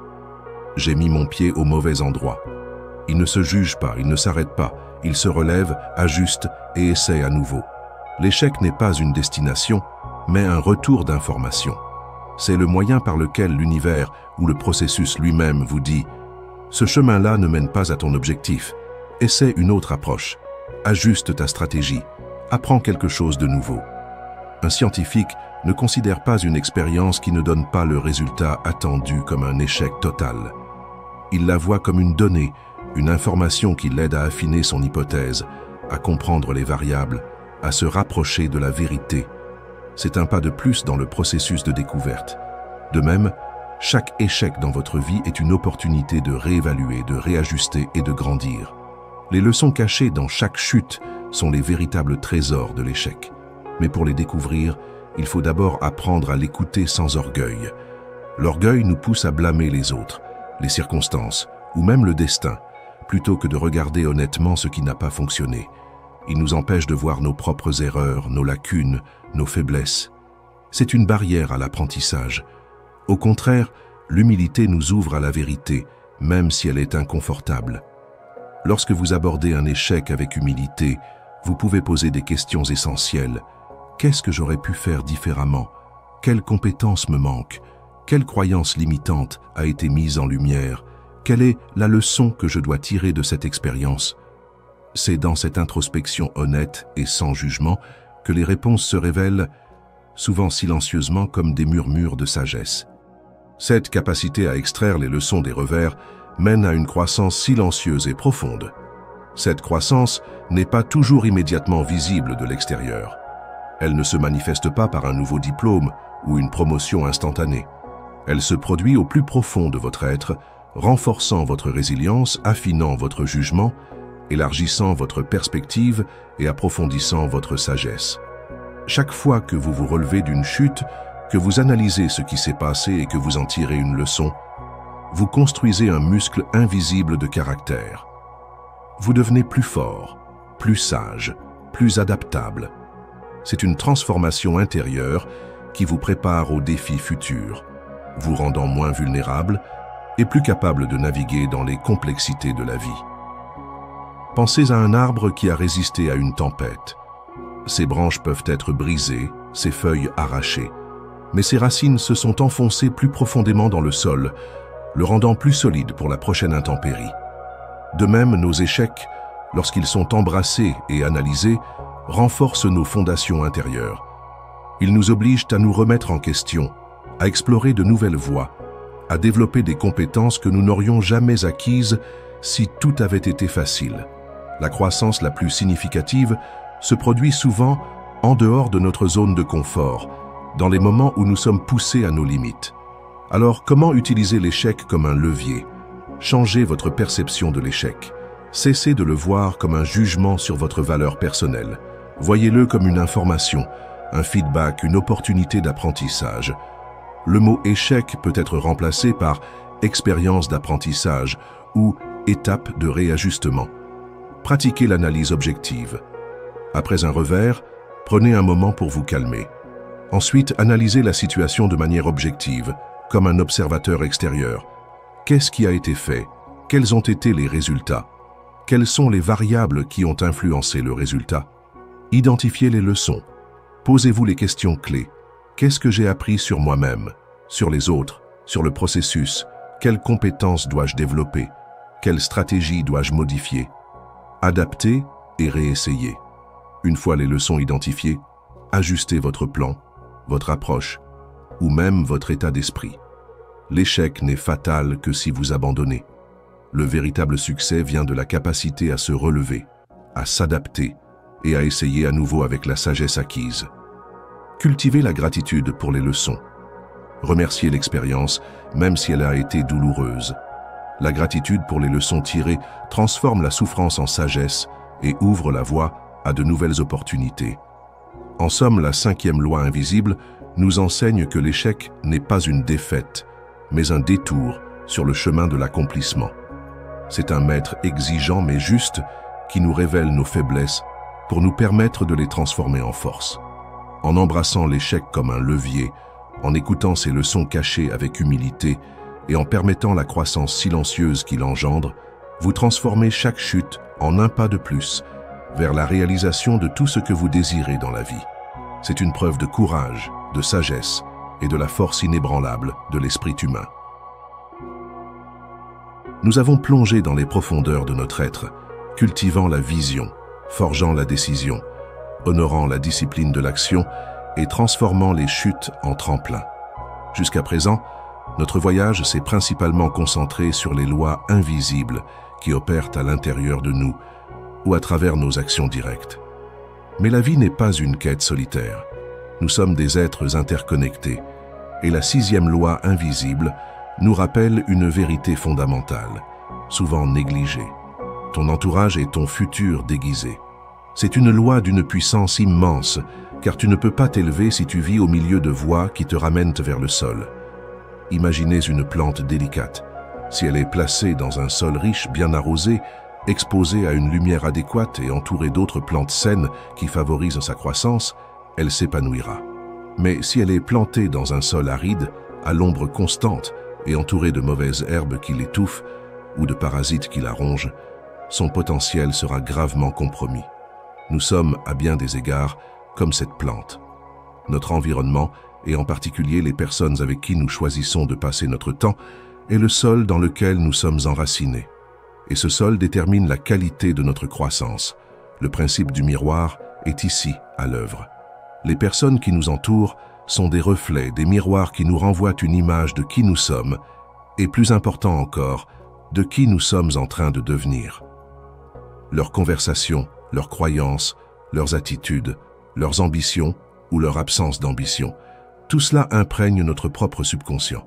J'ai mis mon pied au mauvais endroit. Il ne se juge pas, il ne s'arrête pas, il se relève, ajuste et essaie à nouveau. L'échec n'est pas une destination, mais un retour d'information. C'est le moyen par lequel l'univers ou le processus lui-même vous dit « Ce chemin-là ne mène pas à ton objectif. Essaie une autre approche. Ajuste ta stratégie. Apprends quelque chose de nouveau. » Un scientifique ne considère pas une expérience qui ne donne pas le résultat attendu comme un échec total. Il la voit comme une donnée, une information qui l'aide à affiner son hypothèse, à comprendre les variables, à se rapprocher de la vérité. C'est un pas de plus dans le processus de découverte. De même, chaque échec dans votre vie est une opportunité de réévaluer, de réajuster et de grandir. Les leçons cachées dans chaque chute sont les véritables trésors de l'échec. Mais pour les découvrir, il faut d'abord apprendre à l'écouter sans orgueil. L'orgueil nous pousse à blâmer les autres, les circonstances ou même le destin. plutôt que de regarder honnêtement ce qui n'a pas fonctionné. Il nous empêche de voir nos propres erreurs, nos lacunes, nos faiblesses. C'est une barrière à l'apprentissage. Au contraire, l'humilité nous ouvre à la vérité, même si elle est inconfortable. Lorsque vous abordez un échec avec humilité, vous pouvez poser des questions essentielles. Qu'est-ce que j'aurais pu faire différemment? Quelle compétence me manque? Quelle croyance limitante a été mise en lumière? Quelle est la leçon que je dois tirer de cette expérience? C'est dans cette introspection honnête et sans jugement que les réponses se révèlent, souvent silencieusement comme des murmures de sagesse. Cette capacité à extraire les leçons des revers mène à une croissance silencieuse et profonde. Cette croissance n'est pas toujours immédiatement visible de l'extérieur. Elle ne se manifeste pas par un nouveau diplôme ou une promotion instantanée. Elle se produit au plus profond de votre être, renforçant votre résilience, affinant votre jugement, élargissant votre perspective et approfondissant votre sagesse. Chaque fois que vous vous relevez d'une chute, que vous analysez ce qui s'est passé et que vous en tirez une leçon, vous construisez un muscle invisible de caractère. Vous devenez plus fort, plus sage, plus adaptable. C'est une transformation intérieure qui vous prépare aux défis futurs, vous rendant moins vulnérable et plus capable de naviguer dans les complexités de la vie. Pensez à un arbre qui a résisté à une tempête. Ses branches peuvent être brisées, ses feuilles arrachées, mais ses racines se sont enfoncées plus profondément dans le sol, le rendant plus solide pour la prochaine intempérie. De même, nos échecs, lorsqu'ils sont embrassés et analysés, renforcent nos fondations intérieures. Ils nous obligent à nous remettre en question, à explorer de nouvelles voies, à développer des compétences que nous n'aurions jamais acquises si tout avait été facile. La croissance la plus significative se produit souvent en dehors de notre zone de confort, dans les moments où nous sommes poussés à nos limites. Alors, comment utiliser l'échec comme un levier? Changez votre perception de l'échec. Cessez de le voir comme un jugement sur votre valeur personnelle. Voyez-le comme une information, un feedback, une opportunité d'apprentissage. Le mot échec peut être remplacé par expérience d'apprentissage ou étape de réajustement. Pratiquez l'analyse objective. Après un revers, prenez un moment pour vous calmer. Ensuite, analysez la situation de manière objective, comme un observateur extérieur. Qu'est-ce qui a été fait? Quels ont été les résultats? Quelles sont les variables qui ont influencé le résultat? Identifiez les leçons. Posez-vous les questions clés. Qu'est-ce que j'ai appris sur moi-même, sur les autres, sur le processus? Quelles compétences dois-je développer? Quelle stratégie dois-je modifier? Adapter et réessayer. Une fois les leçons identifiées, ajustez votre plan, votre approche ou même votre état d'esprit. L'échec n'est fatal que si vous abandonnez. Le véritable succès vient de la capacité à se relever, à s'adapter et à essayer à nouveau avec la sagesse acquise. Cultivez la gratitude pour les leçons. Remerciez l'expérience, même si elle a été douloureuse. La gratitude pour les leçons tirées transforme la souffrance en sagesse et ouvre la voie à de nouvelles opportunités. En somme, la 5e loi invisible nous enseigne que l'échec n'est pas une défaite, mais un détour sur le chemin de l'accomplissement. C'est un maître exigeant mais juste qui nous révèle nos faiblesses pour nous permettre de les transformer en force. En embrassant l'échec comme un levier, en écoutant ses leçons cachées avec humilité et en permettant la croissance silencieuse qu'il engendre, vous transformez chaque chute en un pas de plus vers la réalisation de tout ce que vous désirez dans la vie. C'est une preuve de courage, de sagesse et de la force inébranlable de l'esprit humain. Nous avons plongé dans les profondeurs de notre être, cultivant la vision, forgeant la décision, honorant la discipline de l'action et transformant les chutes en tremplins. Jusqu'à présent, notre voyage s'est principalement concentré sur les lois invisibles qui opèrent à l'intérieur de nous ou à travers nos actions directes. Mais la vie n'est pas une quête solitaire. Nous sommes des êtres interconnectés et la 6e loi invisible nous rappelle une vérité fondamentale, souvent négligée. Ton entourage est ton futur déguisé. C'est une loi d'une puissance immense, car tu ne peux pas t'élever si tu vis au milieu de voies qui te ramènent vers le sol. Imaginez une plante délicate. Si elle est placée dans un sol riche, bien arrosé, exposée à une lumière adéquate et entourée d'autres plantes saines qui favorisent sa croissance, elle s'épanouira. Mais si elle est plantée dans un sol aride, à l'ombre constante et entourée de mauvaises herbes qui l'étouffent ou de parasites qui la rongent, son potentiel sera gravement compromis. Nous sommes, à bien des égards, comme cette plante. Notre environnement, et en particulier les personnes avec qui nous choisissons de passer notre temps, est le sol dans lequel nous sommes enracinés. Et ce sol détermine la qualité de notre croissance. Le principe du miroir est ici à l'œuvre. Les personnes qui nous entourent sont des reflets, des miroirs qui nous renvoient une image de qui nous sommes, et plus important encore, de qui nous sommes en train de devenir. Leurs conversations, leurs croyances, leurs attitudes, leurs ambitions ou leur absence d'ambition, tout cela imprègne notre propre subconscient.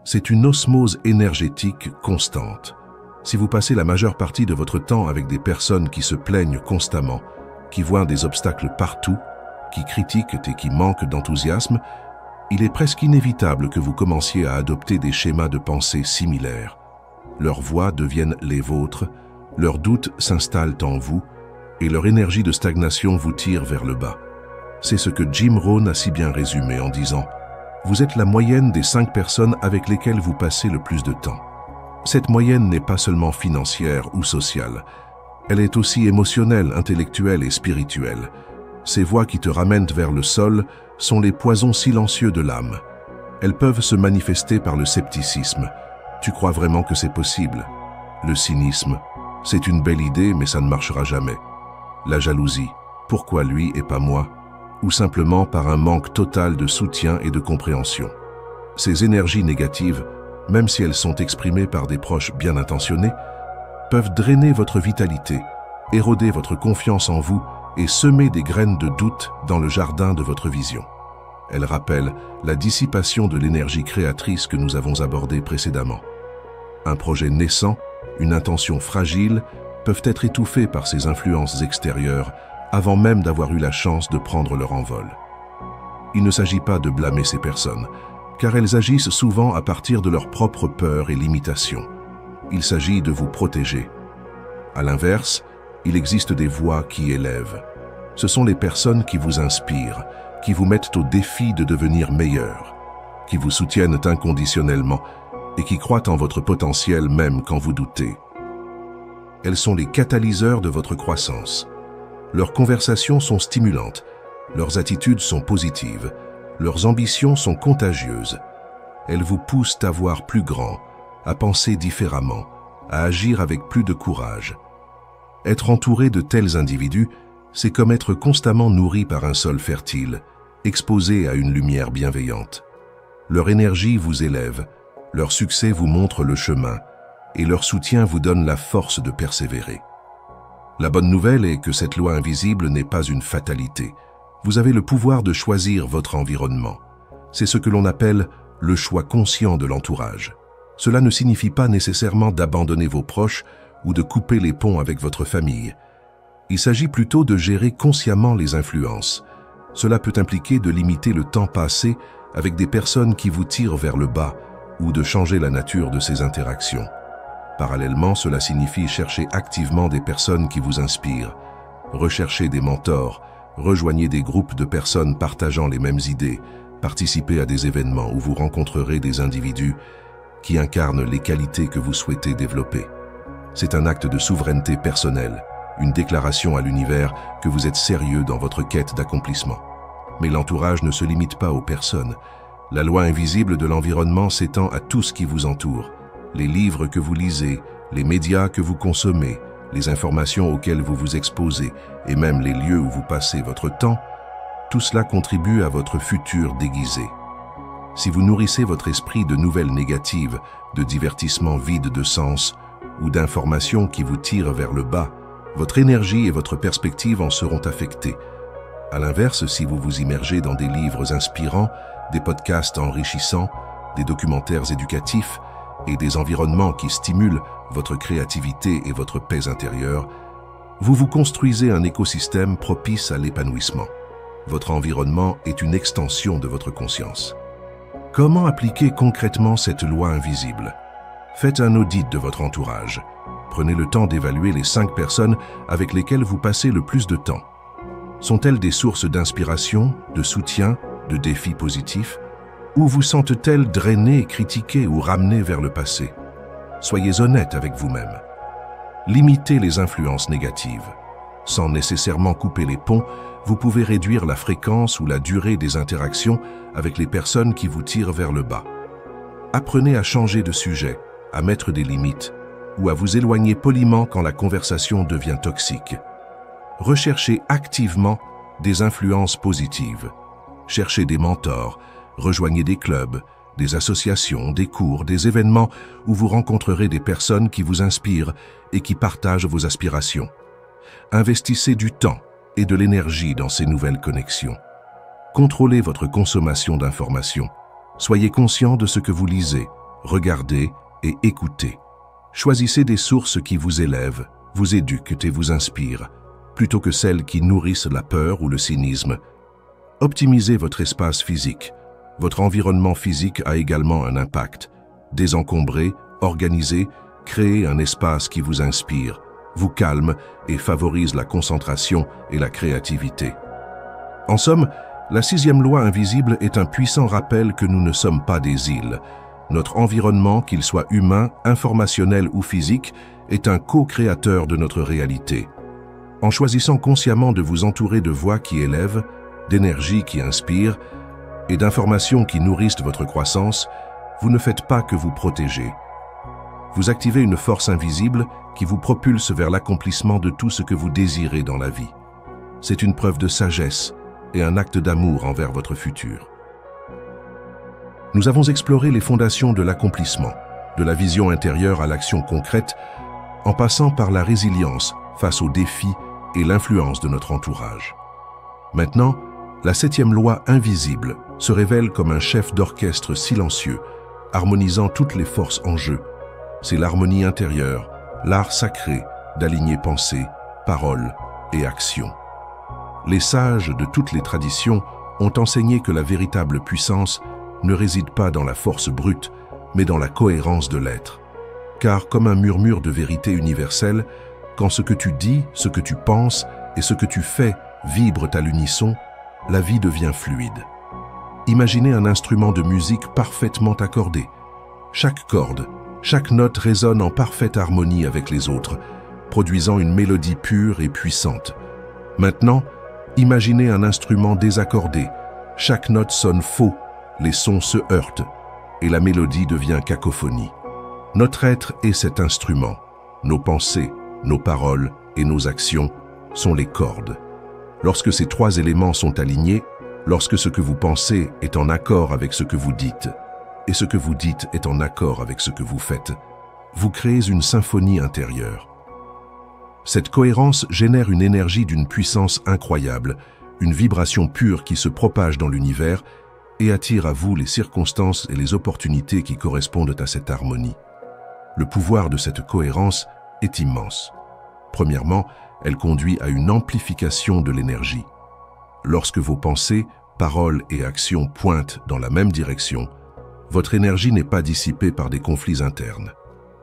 C'est une osmose énergétique constante. Si vous passez la majeure partie de votre temps avec des personnes qui se plaignent constamment, qui voient des obstacles partout, qui critiquent et qui manquent d'enthousiasme, il est presque inévitable que vous commenciez à adopter des schémas de pensée similaires. Leurs voix deviennent les vôtres, leurs doutes s'installent en vous, et leur énergie de stagnation vous tire vers le bas. C'est ce que Jim Rohn a si bien résumé en disant « Vous êtes la moyenne des 5 personnes avec lesquelles vous passez le plus de temps. » Cette moyenne n'est pas seulement financière ou sociale, elle est aussi émotionnelle, intellectuelle et spirituelle. Ces voix qui te ramènent vers le sol sont les poisons silencieux de l'âme. Elles peuvent se manifester par le scepticisme. Tu crois vraiment que c'est possible? Le cynisme, c'est une belle idée mais ça ne marchera jamais. La jalousie, pourquoi lui et pas moi? Ou simplement par un manque total de soutien et de compréhension. Ces énergies négatives, même si elles sont exprimées par des proches bien intentionnés, peuvent drainer votre vitalité, éroder votre confiance en vous et semer des graines de doute dans le jardin de votre vision. Elles rappellent la dissipation de l'énergie créatrice que nous avons abordée précédemment. Un projet naissant, une intention fragile, peuvent être étouffés par ces influences extérieures avant même d'avoir eu la chance de prendre leur envol. Il ne s'agit pas de blâmer ces personnes, car elles agissent souvent à partir de leurs propres peurs et limitations. Il s'agit de vous protéger. À l'inverse, il existe des voix qui élèvent. Ce sont les personnes qui vous inspirent, qui vous mettent au défi de devenir meilleur, qui vous soutiennent inconditionnellement et qui croient en votre potentiel même quand vous doutez. Elles sont les catalyseurs de votre croissance. Leurs conversations sont stimulantes, leurs attitudes sont positives, leurs ambitions sont contagieuses. Elles vous poussent à voir plus grand, à penser différemment, à agir avec plus de courage. Être entouré de tels individus, c'est comme être constamment nourri par un sol fertile, exposé à une lumière bienveillante. Leur énergie vous élève, leur succès vous montre le chemin, et leur soutien vous donne la force de persévérer. La bonne nouvelle est que cette loi invisible n'est pas une fatalité. Vous avez le pouvoir de choisir votre environnement. C'est ce que l'on appelle le choix conscient de l'entourage. Cela ne signifie pas nécessairement d'abandonner vos proches ou de couper les ponts avec votre famille. Il s'agit plutôt de gérer consciemment les influences. Cela peut impliquer de limiter le temps passé avec des personnes qui vous tirent vers le bas ou de changer la nature de ces interactions. Parallèlement, cela signifie chercher activement des personnes qui vous inspirent, rechercher des mentors, rejoignez des groupes de personnes partageant les mêmes idées, participez à des événements où vous rencontrerez des individus qui incarnent les qualités que vous souhaitez développer. C'est un acte de souveraineté personnelle, une déclaration à l'univers que vous êtes sérieux dans votre quête d'accomplissement. Mais l'entourage ne se limite pas aux personnes. La loi invisible de l'environnement s'étend à tout ce qui vous entoure. Les livres que vous lisez, les médias que vous consommez, les informations auxquelles vous vous exposez et même les lieux où vous passez votre temps, tout cela contribue à votre futur déguisé. Si vous nourrissez votre esprit de nouvelles négatives, de divertissements vides de sens ou d'informations qui vous tirent vers le bas, votre énergie et votre perspective en seront affectées. À l'inverse, si vous vous immergez dans des livres inspirants, des podcasts enrichissants, des documentaires éducatifs et des environnements qui stimulent votre créativité et votre paix intérieure, vous vous construisez un écosystème propice à l'épanouissement. Votre environnement est une extension de votre conscience. Comment appliquer concrètement cette loi invisible? Faites un audit de votre entourage. Prenez le temps d'évaluer les 5 personnes avec lesquelles vous passez le plus de temps. Sont-elles des sources d'inspiration, de soutien, de défis positifs? Ou vous sentent-elles drainées, critiquées ou ramenées vers le passé? Soyez honnête avec vous-même. Limitez les influences négatives. Sans nécessairement couper les ponts, vous pouvez réduire la fréquence ou la durée des interactions avec les personnes qui vous tirent vers le bas. Apprenez à changer de sujet, à mettre des limites, ou à vous éloigner poliment quand la conversation devient toxique. Recherchez activement des influences positives. Cherchez des mentors, rejoignez des clubs, des associations, des cours, des événements où vous rencontrerez des personnes qui vous inspirent et qui partagent vos aspirations. Investissez du temps et de l'énergie dans ces nouvelles connexions. Contrôlez votre consommation d'informations. Soyez conscient de ce que vous lisez, regardez et écoutez. Choisissez des sources qui vous élèvent, vous éduquent et vous inspirent, plutôt que celles qui nourrissent la peur ou le cynisme. Optimisez votre espace physique. Votre environnement physique a également un impact. Désencombrez, organisez, créez un espace qui vous inspire, vous calme et favorise la concentration et la créativité. En somme, la 6e loi invisible est un puissant rappel que nous ne sommes pas des îles. Notre environnement, qu'il soit humain, informationnel ou physique, est un co-créateur de notre réalité. En choisissant consciemment de vous entourer de voix qui élèvent, d'énergie qui inspire et d'informations qui nourrissent votre croissance, vous ne faites pas que vous protéger. Vous activez une force invisible qui vous propulse vers l'accomplissement de tout ce que vous désirez dans la vie. C'est une preuve de sagesse et un acte d'amour envers votre futur. Nous avons exploré les fondations de l'accomplissement, de la vision intérieure à l'action concrète, en passant par la résilience face aux défis et l'influence de notre entourage. Maintenant, la 7e loi invisible se révèle comme un chef d'orchestre silencieux, harmonisant toutes les forces en jeu. C'est l'harmonie intérieure, l'art sacré d'aligner pensée, parole et action. Les sages de toutes les traditions ont enseigné que la véritable puissance ne réside pas dans la force brute, mais dans la cohérence de l'être. Car comme un murmure de vérité universelle, quand ce que tu dis, ce que tu penses et ce que tu fais vibrent à l'unisson, la vie devient fluide. Imaginez un instrument de musique parfaitement accordé. Chaque corde, chaque note résonne en parfaite harmonie avec les autres, produisant une mélodie pure et puissante. Maintenant, imaginez un instrument désaccordé. Chaque note sonne faux, les sons se heurtent et la mélodie devient cacophonie. Notre être est cet instrument. Nos pensées, nos paroles et nos actions sont les cordes. Lorsque ces 3 éléments sont alignés, lorsque ce que vous pensez est en accord avec ce que vous dites, et ce que vous dites est en accord avec ce que vous faites, vous créez une symphonie intérieure. Cette cohérence génère une énergie d'une puissance incroyable, une vibration pure qui se propage dans l'univers et attire à vous les circonstances et les opportunités qui correspondent à cette harmonie. Le pouvoir de cette cohérence est immense. Premièrement, elle conduit à une amplification de l'énergie. Lorsque vos pensées, paroles et actions pointent dans la même direction, votre énergie n'est pas dissipée par des conflits internes.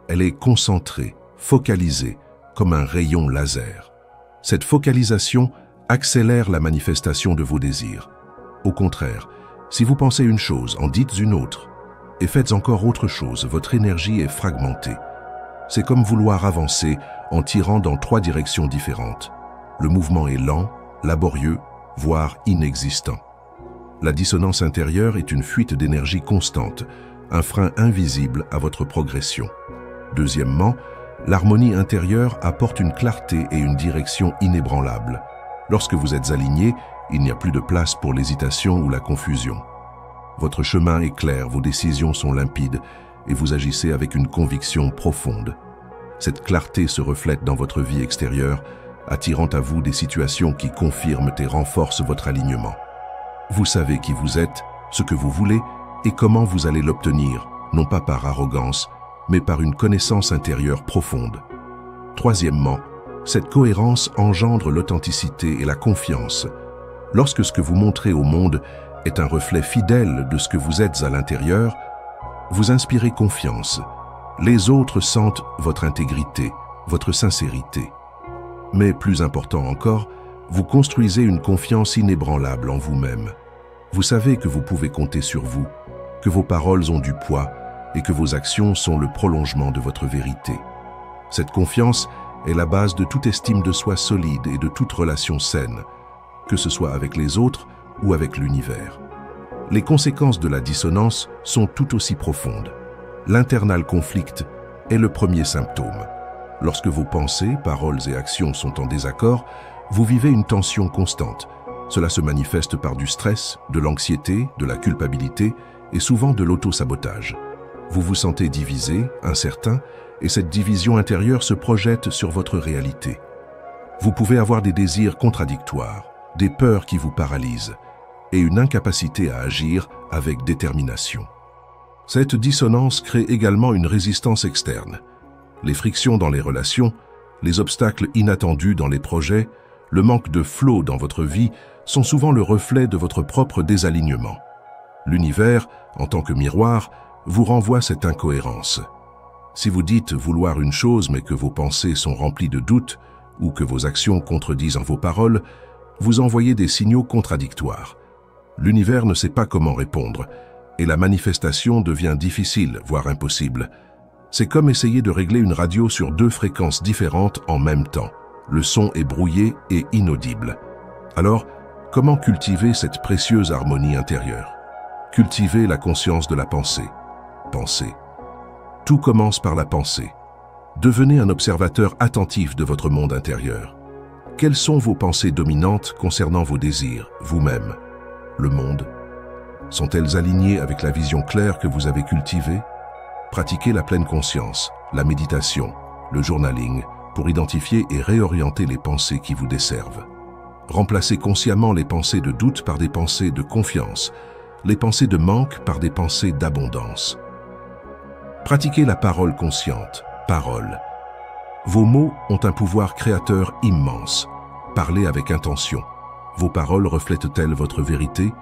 Elle est concentrée, focalisée, comme un rayon laser. Cette focalisation accélère la manifestation de vos désirs. Au contraire, si vous pensez une chose, en dites une autre, et faites encore autre chose, votre énergie est fragmentée. C'est comme vouloir avancer en tirant dans 3 directions différentes. Le mouvement est lent, laborieux, voire inexistant. La dissonance intérieure est une fuite d'énergie constante, un frein invisible à votre progression. Deuxièmement, l'harmonie intérieure apporte une clarté et une direction inébranlables. Lorsque vous êtes aligné, il n'y a plus de place pour l'hésitation ou la confusion. Votre chemin est clair, vos décisions sont limpides et vous agissez avec une conviction profonde. Cette clarté se reflète dans votre vie extérieure, attirant à vous des situations qui confirment et renforcent votre alignement. Vous savez qui vous êtes, ce que vous voulez et comment vous allez l'obtenir, non pas par arrogance, mais par une connaissance intérieure profonde. Troisièmement, cette cohérence engendre l'authenticité et la confiance. Lorsque ce que vous montrez au monde est un reflet fidèle de ce que vous êtes à l'intérieur, vous inspirez confiance Les autres sentent votre intégrité, votre sincérité. Mais plus important encore, vous construisez une confiance inébranlable en vous-même. Vous savez que vous pouvez compter sur vous, que vos paroles ont du poids et que vos actions sont le prolongement de votre vérité. Cette confiance est la base de toute estime de soi solide et de toute relation saine, que ce soit avec les autres ou avec l'univers. Les conséquences de la dissonance sont tout aussi profondes. L'internal conflict est le premier symptôme. Lorsque vos pensées, paroles et actions sont en désaccord, vous vivez une tension constante. Cela se manifeste par du stress, de l'anxiété, de la culpabilité et souvent de l'auto-sabotage. Vous vous sentez divisé, incertain, et cette division intérieure se projette sur votre réalité. Vous pouvez avoir des désirs contradictoires, des peurs qui vous paralysent, et une incapacité à agir avec détermination. Cette dissonance crée également une résistance externe. Les frictions dans les relations, les obstacles inattendus dans les projets, le manque de flow dans votre vie sont souvent le reflet de votre propre désalignement. L'univers, en tant que miroir, vous renvoie cette incohérence. Si vous dites vouloir une chose mais que vos pensées sont remplies de doutes ou que vos actions contredisent vos paroles, vous envoyez des signaux contradictoires. L'univers ne sait pas comment répondre et la manifestation devient difficile, voire impossible. C'est comme essayer de régler une radio sur 2 fréquences différentes en même temps. Le son est brouillé et inaudible. Alors, comment cultiver cette précieuse harmonie intérieure? Cultiver la conscience de la pensée. Pensez. Tout commence par la pensée. Devenez un observateur attentif de votre monde intérieur. Quelles sont vos pensées dominantes concernant vos désirs, vous-même, le monde? Sont-elles alignées avec la vision claire que vous avez cultivée? Pratiquez la pleine conscience, la méditation, le journaling, pour identifier et réorienter les pensées qui vous desservent. Remplacez consciemment les pensées de doute par des pensées de confiance, les pensées de manque par des pensées d'abondance. Pratiquez la parole consciente, parole. Vos mots ont un pouvoir créateur immense. Parlez avec intention. Vos paroles reflètent-elles votre vérité?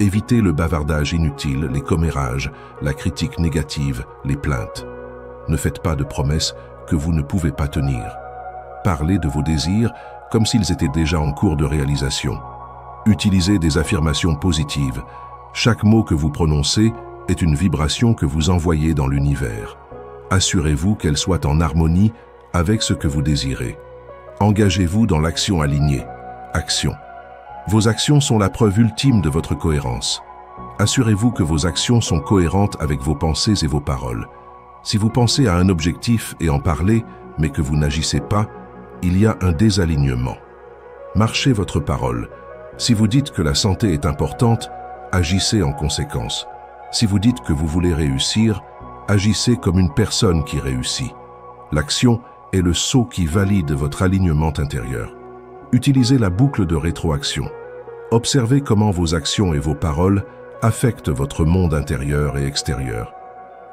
Évitez le bavardage inutile, les commérages, la critique négative, les plaintes. Ne faites pas de promesses que vous ne pouvez pas tenir. Parlez de vos désirs comme s'ils étaient déjà en cours de réalisation. Utilisez des affirmations positives. Chaque mot que vous prononcez est une vibration que vous envoyez dans l'univers. Assurez-vous qu'elle soit en harmonie avec ce que vous désirez. Engagez-vous dans l'action alignée. Action. Vos actions sont la preuve ultime de votre cohérence. Assurez-vous que vos actions sont cohérentes avec vos pensées et vos paroles. Si vous pensez à un objectif et en parlez, mais que vous n'agissez pas, il y a un désalignement. Marchez votre parole. Si vous dites que la santé est importante, agissez en conséquence. Si vous dites que vous voulez réussir, agissez comme une personne qui réussit. L'action est le sceau qui valide votre alignement intérieur. Utilisez la boucle de rétroaction. Observez comment vos actions et vos paroles affectent votre monde intérieur et extérieur.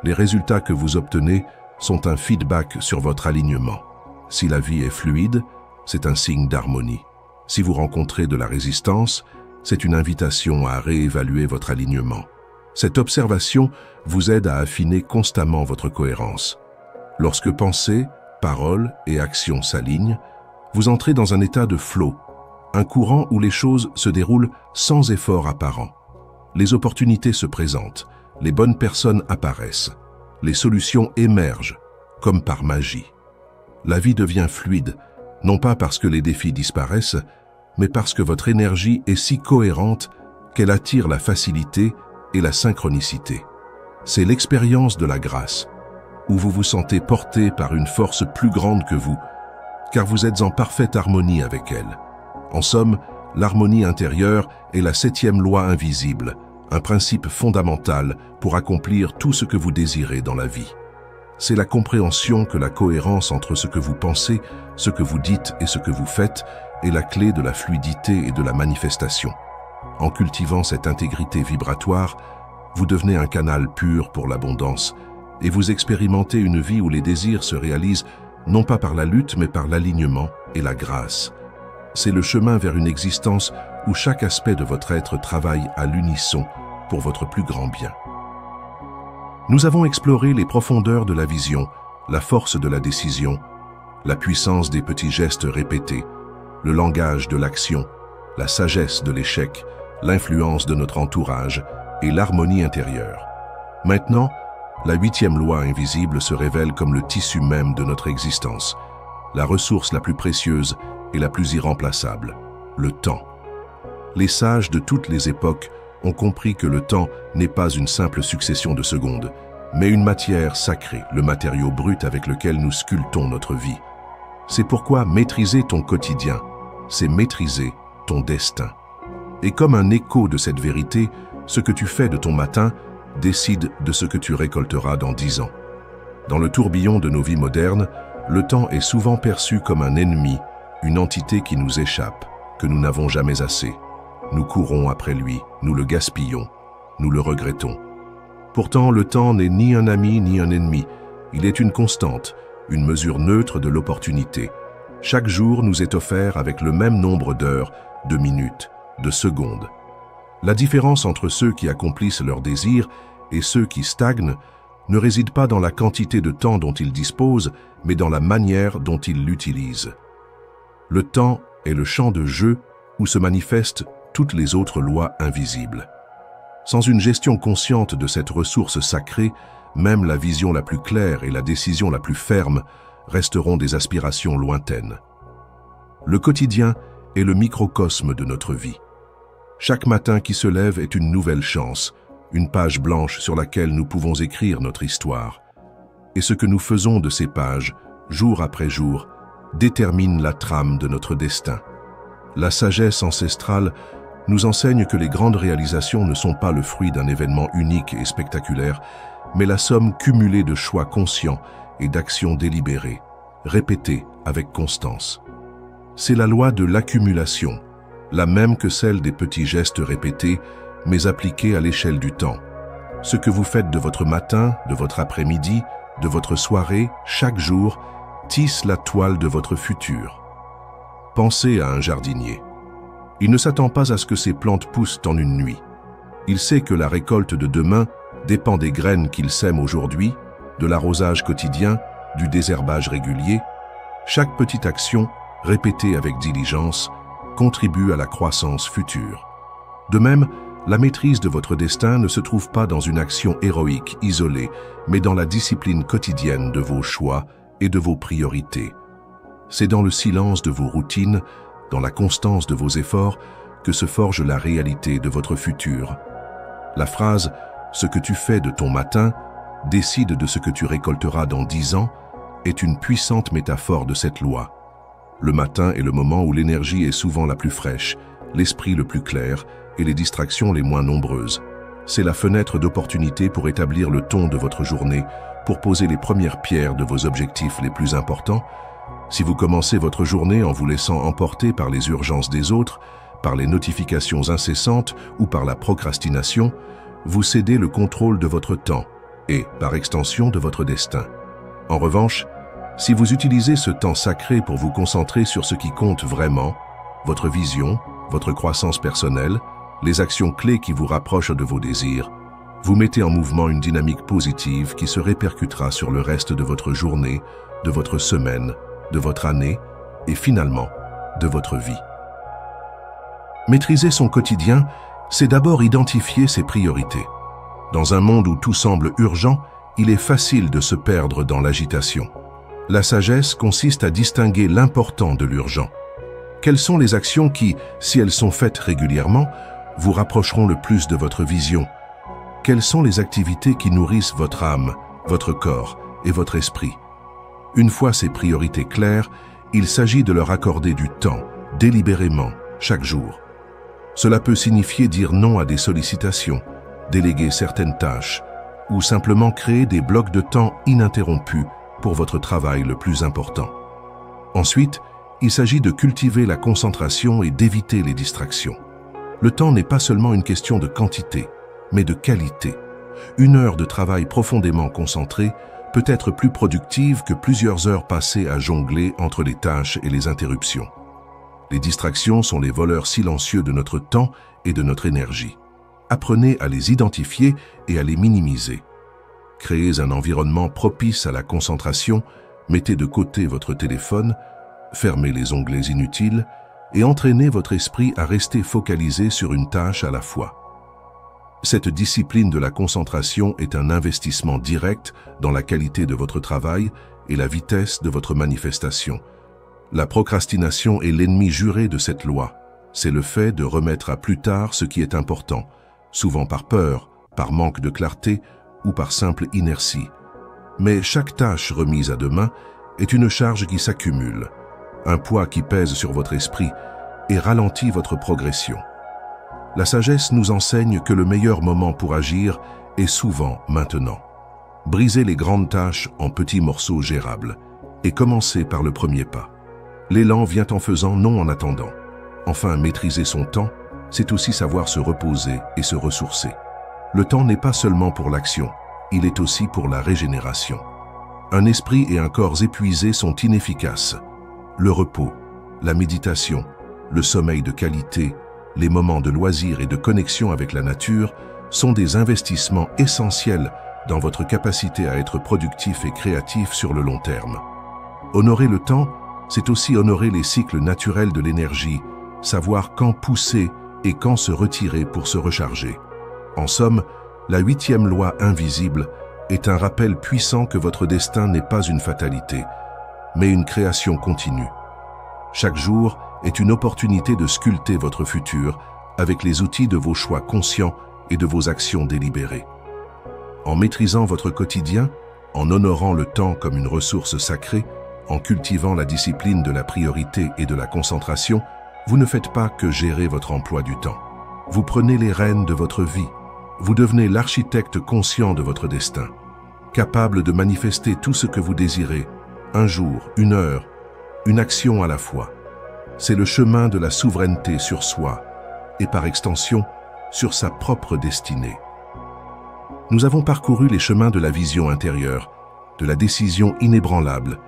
Les résultats que vous obtenez sont un feedback sur votre alignement. Si la vie est fluide, c'est un signe d'harmonie. Si vous rencontrez de la résistance, c'est une invitation à réévaluer votre alignement. Cette observation vous aide à affiner constamment votre cohérence. Lorsque pensée, paroles et actions s'alignent, vous entrez dans un état de flow, un courant où les choses se déroulent sans effort apparent. Les opportunités se présentent, les bonnes personnes apparaissent, les solutions émergent, comme par magie. La vie devient fluide, non pas parce que les défis disparaissent, mais parce que votre énergie est si cohérente qu'elle attire la facilité et la synchronicité. C'est l'expérience de la grâce, où vous vous sentez porté par une force plus grande que vous, car vous êtes en parfaite harmonie avec elle. En somme, l'harmonie intérieure est la 7e loi invisible, un principe fondamental pour accomplir tout ce que vous désirez dans la vie. C'est la compréhension que la cohérence entre ce que vous pensez, ce que vous dites et ce que vous faites est la clé de la fluidité et de la manifestation. En cultivant cette intégrité vibratoire, vous devenez un canal pur pour l'abondance et vous expérimentez une vie où les désirs se réalisent non pas par la lutte mais par l'alignement et la grâce. C'est le chemin vers une existence où chaque aspect de votre être travaille à l'unisson pour votre plus grand bien. Nous avons exploré les profondeurs de la vision, la force de la décision, la puissance des petits gestes répétés, le langage de l'action, la sagesse de l'échec, l'influence de notre entourage et l'harmonie intérieure. Maintenant, la 8e loi invisible se révèle comme le tissu même de notre existence, la ressource la plus précieuse et la plus irremplaçable, le temps. Les sages de toutes les époques ont compris que le temps n'est pas une simple succession de secondes, mais une matière sacrée, le matériau brut avec lequel nous sculptons notre vie. C'est pourquoi maîtriser ton quotidien, c'est maîtriser ton destin. Et comme un écho de cette vérité, ce que tu fais de ton matin décide de ce que tu récolteras dans 10 ans. Dans le tourbillon de nos vies modernes, le temps est souvent perçu comme un ennemi, une entité qui nous échappe, que nous n'avons jamais assez. Nous courons après lui, nous le gaspillons, nous le regrettons. Pourtant, le temps n'est ni un ami ni un ennemi. Il est une constante, une mesure neutre de l'opportunité. Chaque jour nous est offert avec le même nombre d'heures, de minutes, de secondes. La différence entre ceux qui accomplissent leurs désirs et ceux qui stagnent ne réside pas dans la quantité de temps dont ils disposent, mais dans la manière dont ils l'utilisent. Le temps est le champ de jeu où se manifestent toutes les autres lois invisibles. Sans une gestion consciente de cette ressource sacrée, même la vision la plus claire et la décision la plus ferme resteront des aspirations lointaines. Le quotidien est le microcosme de notre vie. Chaque matin qui se lève est une nouvelle chance, une page blanche sur laquelle nous pouvons écrire notre histoire. Et ce que nous faisons de ces pages, jour après jour, détermine la trame de notre destin. La sagesse ancestrale nous enseigne que les grandes réalisations ne sont pas le fruit d'un événement unique et spectaculaire, mais la somme cumulée de choix conscients et d'actions délibérées, répétées avec constance. C'est la loi de l'accumulation, la même que celle des petits gestes répétés, mais appliqués à l'échelle du temps. Ce que vous faites de votre matin, de votre après-midi, de votre soirée, chaque jour, tisse la toile de votre futur. Pensez à un jardinier. Il ne s'attend pas à ce que ses plantes poussent en une nuit. Il sait que la récolte de demain dépend des graines qu'il sème aujourd'hui, de l'arrosage quotidien, du désherbage régulier. Chaque petite action, répétée avec diligence, contribue à la croissance future. De même, la maîtrise de votre destin ne se trouve pas dans une action héroïque isolée, mais dans la discipline quotidienne de vos choix et de vos priorités. C'est dans le silence de vos routines, dans la constance de vos efforts, que se forge la réalité de votre futur. La phrase « Ce que tu fais de ton matin décide de ce que tu récolteras dans 10 ans » est une puissante métaphore de cette loi. Le matin est le moment où l'énergie est souvent la plus fraîche, l'esprit le plus clair et les distractions les moins nombreuses. C'est la fenêtre d'opportunité pour établir le ton de votre journée, pour poser les premières pierres de vos objectifs les plus importants. Si vous commencez votre journée en vous laissant emporter par les urgences des autres, par les notifications incessantes ou par la procrastination, vous cédez le contrôle de votre temps et, par extension, de votre destin. En revanche, si vous utilisez ce temps sacré pour vous concentrer sur ce qui compte vraiment, votre vision, votre croissance personnelle, les actions clés qui vous rapprochent de vos désirs, vous mettez en mouvement une dynamique positive qui se répercutera sur le reste de votre journée, de votre semaine, de votre année et finalement de votre vie. Maîtriser son quotidien, c'est d'abord identifier ses priorités. Dans un monde où tout semble urgent, il est facile de se perdre dans l'agitation. La sagesse consiste à distinguer l'important de l'urgent. Quelles sont les actions qui, si elles sont faites régulièrement, vous rapprocheront le plus de votre vision? Quelles sont les activités qui nourrissent votre âme, votre corps et votre esprit? Une fois ces priorités claires, il s'agit de leur accorder du temps, délibérément, chaque jour. Cela peut signifier dire non à des sollicitations, déléguer certaines tâches, ou simplement créer des blocs de temps ininterrompus pour votre travail le plus important. Ensuite, il s'agit de cultiver la concentration et d'éviter les distractions. Le temps n'est pas seulement une question de quantité, mais de qualité. Une heure de travail profondément concentré peut être plus productive que plusieurs heures passées à jongler entre les tâches et les interruptions. Les distractions sont les voleurs silencieux de notre temps et de notre énergie. Apprenez à les identifier et à les minimiser. Créez un environnement propice à la concentration, mettez de côté votre téléphone, fermez les onglets inutiles et entraînez votre esprit à rester focalisé sur une tâche à la fois. Cette discipline de la concentration est un investissement direct dans la qualité de votre travail et la vitesse de votre manifestation. La procrastination est l'ennemi juré de cette loi. C'est le fait de remettre à plus tard ce qui est important, souvent par peur, par manque de clarté ou par simple inertie. Mais chaque tâche remise à demain est une charge qui s'accumule, un poids qui pèse sur votre esprit et ralentit votre progression. La sagesse nous enseigne que le meilleur moment pour agir est souvent maintenant. Brisez les grandes tâches en petits morceaux gérables et commencez par le premier pas. L'élan vient en faisant, non en attendant. Enfin, maîtriser son temps, c'est aussi savoir se reposer et se ressourcer. Le temps n'est pas seulement pour l'action, il est aussi pour la régénération. Un esprit et un corps épuisés sont inefficaces. Le repos, la méditation, le sommeil de qualité, les moments de loisir et de connexion avec la nature sont des investissements essentiels dans votre capacité à être productif et créatif sur le long terme. Honorer le temps, c'est aussi honorer les cycles naturels de l'énergie, savoir quand pousser et quand se retirer pour se recharger. En somme, la 8e loi invisible est un rappel puissant que votre destin n'est pas une fatalité, mais une création continue. Chaque jour est une opportunité de sculpter votre futur avec les outils de vos choix conscients et de vos actions délibérées. En maîtrisant votre quotidien, en honorant le temps comme une ressource sacrée, en cultivant la discipline de la priorité et de la concentration, vous ne faites pas que gérer votre emploi du temps. Vous prenez les rênes de votre vie. Vous devenez l'architecte conscient de votre destin, capable de manifester tout ce que vous désirez, un jour, une heure, une action à la fois. C'est le chemin de la souveraineté sur soi et par extension sur sa propre destinée. Nous avons parcouru les chemins de la vision intérieure, de la décision inébranlable,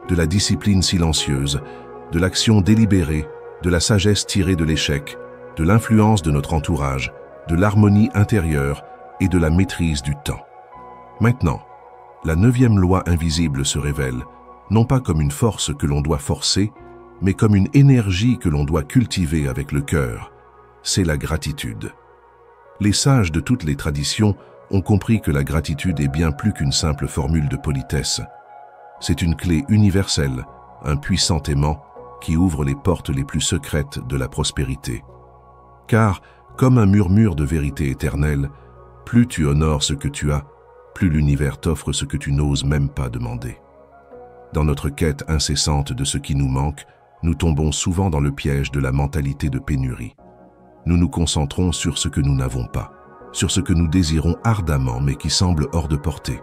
de la discipline silencieuse, de l'action délibérée, de la sagesse tirée de l'échec, de l'influence de notre entourage, de l'harmonie intérieure et de la maîtrise du temps. Maintenant, la 9e loi invisible se révèle, non pas comme une force que l'on doit forcer, mais comme une énergie que l'on doit cultiver avec le cœur. C'est la gratitude. Les sages de toutes les traditions ont compris que la gratitude est bien plus qu'une simple formule de politesse. C'est une clé universelle, un puissant aimant qui ouvre les portes les plus secrètes de la prospérité. Car, comme un murmure de vérité éternelle, plus tu honores ce que tu as, plus l'univers t'offre ce que tu n'oses même pas demander. Dans notre quête incessante de ce qui nous manque, nous tombons souvent dans le piège de la mentalité de pénurie. Nous nous concentrons sur ce que nous n'avons pas, sur ce que nous désirons ardemment mais qui semble hors de portée.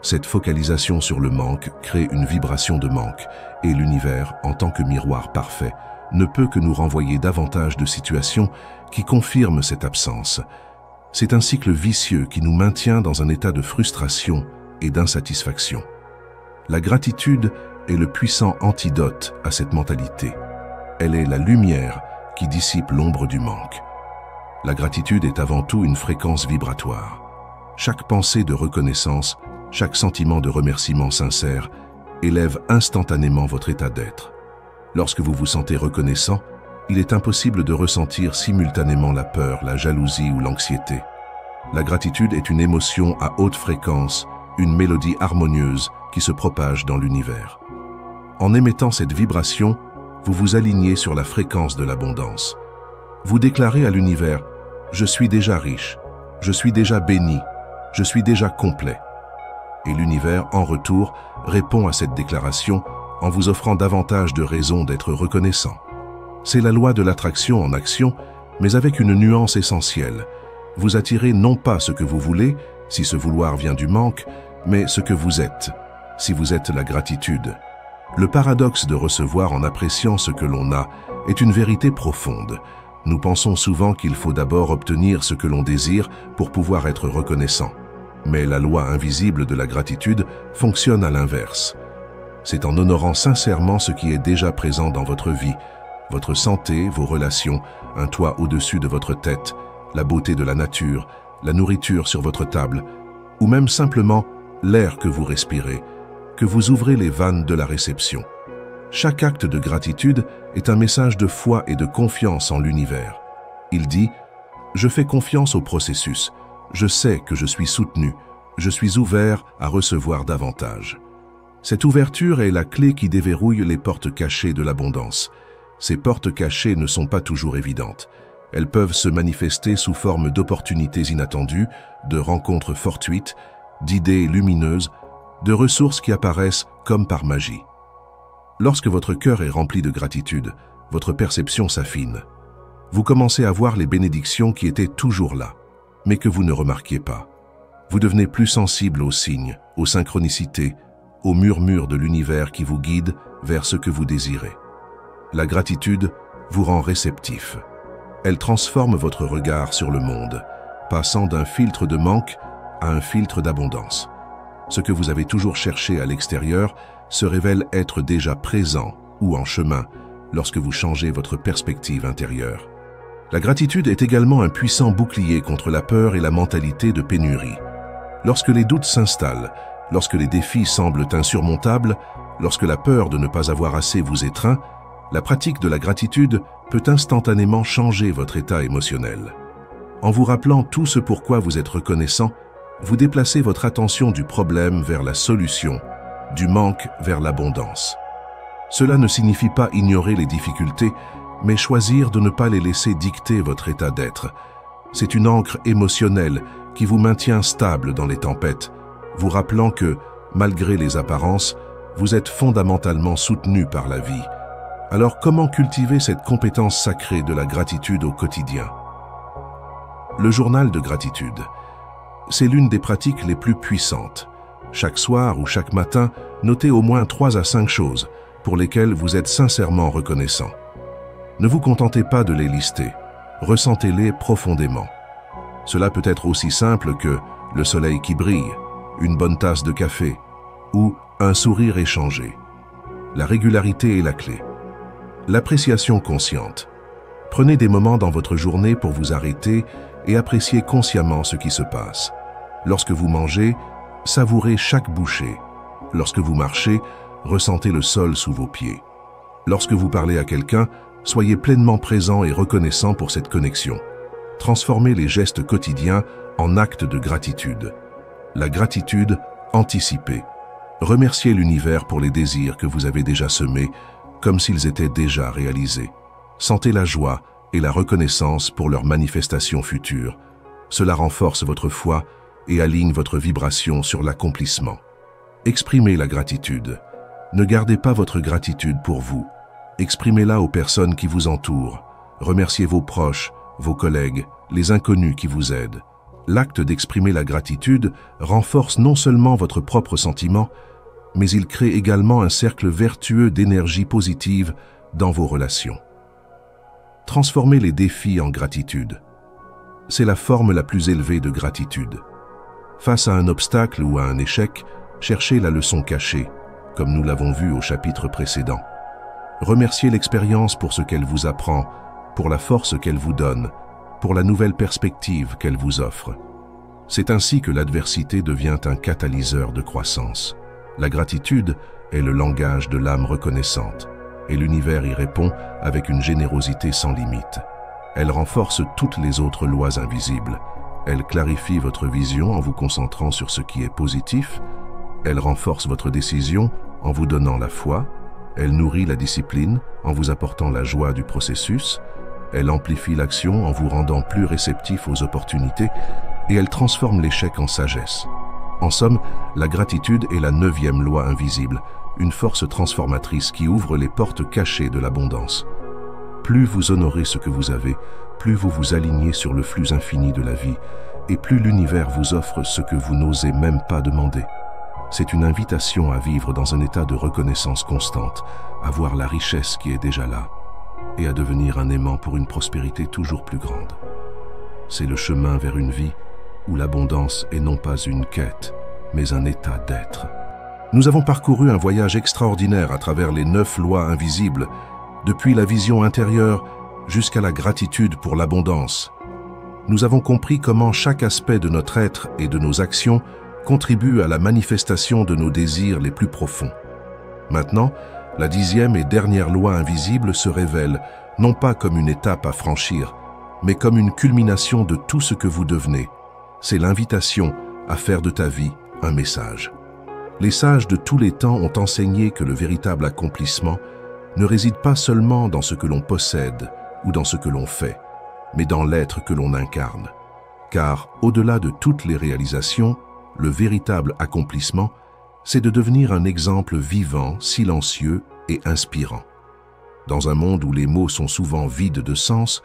Cette focalisation sur le manque crée une vibration de manque et l'univers, en tant que miroir parfait, ne peut que nous renvoyer davantage de situations qui confirment cette absence. C'est un cycle vicieux qui nous maintient dans un état de frustration et d'insatisfaction. La gratitude est le puissant antidote à cette mentalité. Elle est la lumière qui dissipe l'ombre du manque. La gratitude est avant tout une fréquence vibratoire. Chaque pensée de reconnaissance, chaque sentiment de remerciement sincère élève instantanément votre état d'être. Lorsque vous vous sentez reconnaissant, il est impossible de ressentir simultanément la peur, la jalousie ou l'anxiété. La gratitude est une émotion à haute fréquence, une mélodie harmonieuse qui se propage dans l'univers. En émettant cette vibration, vous vous alignez sur la fréquence de l'abondance. Vous déclarez à l'univers « Je suis déjà riche, je suis déjà béni, je suis déjà complet ». Et l'univers, en retour, répond à cette déclaration en vous offrant davantage de raisons d'être reconnaissant. C'est la loi de l'attraction en action, mais avec une nuance essentielle. Vous attirez non pas ce que vous voulez, si ce vouloir vient du manque, mais ce que vous êtes, si vous êtes la gratitude. Le paradoxe de recevoir en appréciant ce que l'on a est une vérité profonde. Nous pensons souvent qu'il faut d'abord obtenir ce que l'on désire pour pouvoir être reconnaissant. Mais la loi invisible de la gratitude fonctionne à l'inverse. C'est en honorant sincèrement ce qui est déjà présent dans votre vie, votre santé, vos relations, un toit au-dessus de votre tête, la beauté de la nature, la nourriture sur votre table, ou même simplement l'air que vous respirez, que vous ouvrez les vannes de la réception. Chaque acte de gratitude est un message de foi et de confiance en l'univers. Il dit « Je fais confiance au processus, je sais que je suis soutenu, je suis ouvert à recevoir davantage. » Cette ouverture est la clé qui déverrouille les portes cachées de l'abondance. Ces portes cachées ne sont pas toujours évidentes. Elles peuvent se manifester sous forme d'opportunités inattendues, de rencontres fortuites, d'idées lumineuses, de ressources qui apparaissent comme par magie. Lorsque votre cœur est rempli de gratitude, votre perception s'affine. Vous commencez à voir les bénédictions qui étaient toujours là, mais que vous ne remarquiez pas. Vous devenez plus sensible aux signes, aux synchronicités, aux murmures de l'univers qui vous guident vers ce que vous désirez. La gratitude vous rend réceptif. Elle transforme votre regard sur le monde, passant d'un filtre de manque à un filtre d'abondance. Ce que vous avez toujours cherché à l'extérieur se révèle être déjà présent ou en chemin lorsque vous changez votre perspective intérieure. La gratitude est également un puissant bouclier contre la peur et la mentalité de pénurie. Lorsque les doutes s'installent, lorsque les défis semblent insurmontables, lorsque la peur de ne pas avoir assez vous étreint, la pratique de la gratitude peut instantanément changer votre état émotionnel. En vous rappelant tout ce pourquoi vous êtes reconnaissant, vous déplacez votre attention du problème vers la solution, du manque vers l'abondance. Cela ne signifie pas ignorer les difficultés, mais choisir de ne pas les laisser dicter votre état d'être. C'est une ancre émotionnelle qui vous maintient stable dans les tempêtes, vous rappelant que, malgré les apparences, vous êtes fondamentalement soutenu par la vie. Alors comment cultiver cette compétence sacrée de la gratitude au quotidien? Le journal de gratitude. C'est l'une des pratiques les plus puissantes. Chaque soir ou chaque matin, notez au moins 3 à 5 choses pour lesquelles vous êtes sincèrement reconnaissant. Ne vous contentez pas de les lister, ressentez-les profondément. Cela peut être aussi simple que le soleil qui brille, une bonne tasse de café ou un sourire échangé. La régularité est la clé. L'appréciation consciente. Prenez des moments dans votre journée pour vous arrêter et apprécier consciemment ce qui se passe. Lorsque vous mangez, savourez chaque bouchée. Lorsque vous marchez, ressentez le sol sous vos pieds. Lorsque vous parlez à quelqu'un, soyez pleinement présent et reconnaissant pour cette connexion. Transformez les gestes quotidiens en actes de gratitude. La gratitude anticipée. Remerciez l'univers pour les désirs que vous avez déjà semés, comme s'ils étaient déjà réalisés. Sentez la joie et la reconnaissance pour leur manifestation future. Cela renforce votre foi et aligne votre vibration sur l'accomplissement. Exprimez la gratitude. Ne gardez pas votre gratitude pour vous. Exprimez-la aux personnes qui vous entourent. Remerciez vos proches, vos collègues, les inconnus qui vous aident. L'acte d'exprimer la gratitude renforce non seulement votre propre sentiment, mais il crée également un cercle vertueux d'énergie positive dans vos relations. Transformez les défis en gratitude. C'est la forme la plus élevée de gratitude. Face à un obstacle ou à un échec, cherchez la leçon cachée, comme nous l'avons vu au chapitre précédent. Remerciez l'expérience pour ce qu'elle vous apprend, pour la force qu'elle vous donne, pour la nouvelle perspective qu'elle vous offre. C'est ainsi que l'adversité devient un catalyseur de croissance. La gratitude est le langage de l'âme reconnaissante, et l'univers y répond avec une générosité sans limite. Elle renforce toutes les autres lois invisibles. Elle clarifie votre vision en vous concentrant sur ce qui est positif. Elle renforce votre décision en vous donnant la foi. Elle nourrit la discipline en vous apportant la joie du processus. Elle amplifie l'action en vous rendant plus réceptif aux opportunités et elle transforme l'échec en sagesse. En somme, la gratitude est la 9e loi invisible, une force transformatrice qui ouvre les portes cachées de l'abondance. Plus vous honorez ce que vous avez, plus vous vous alignez sur le flux infini de la vie et plus l'univers vous offre ce que vous n'osez même pas demander. C'est une invitation à vivre dans un état de reconnaissance constante, à voir la richesse qui est déjà là et à devenir un aimant pour une prospérité toujours plus grande. C'est le chemin vers une vie où l'abondance est non pas une quête, mais un état d'être. Nous avons parcouru un voyage extraordinaire à travers les 9 lois invisibles, depuis la vision intérieure jusqu'à la gratitude pour l'abondance. Nous avons compris comment chaque aspect de notre être et de nos actions contribuent à la manifestation de nos désirs les plus profonds. Maintenant, la 10e et dernière loi invisible se révèle non pas comme une étape à franchir, mais comme une culmination de tout ce que vous devenez. C'est l'invitation à faire de ta vie un message. Les sages de tous les temps ont enseigné que le véritable accomplissement ne réside pas seulement dans ce que l'on possède ou dans ce que l'on fait, mais dans l'être que l'on incarne. Car, au-delà de toutes les réalisations, le véritable accomplissement, c'est de devenir un exemple vivant, silencieux et inspirant. Dans un monde où les mots sont souvent vides de sens,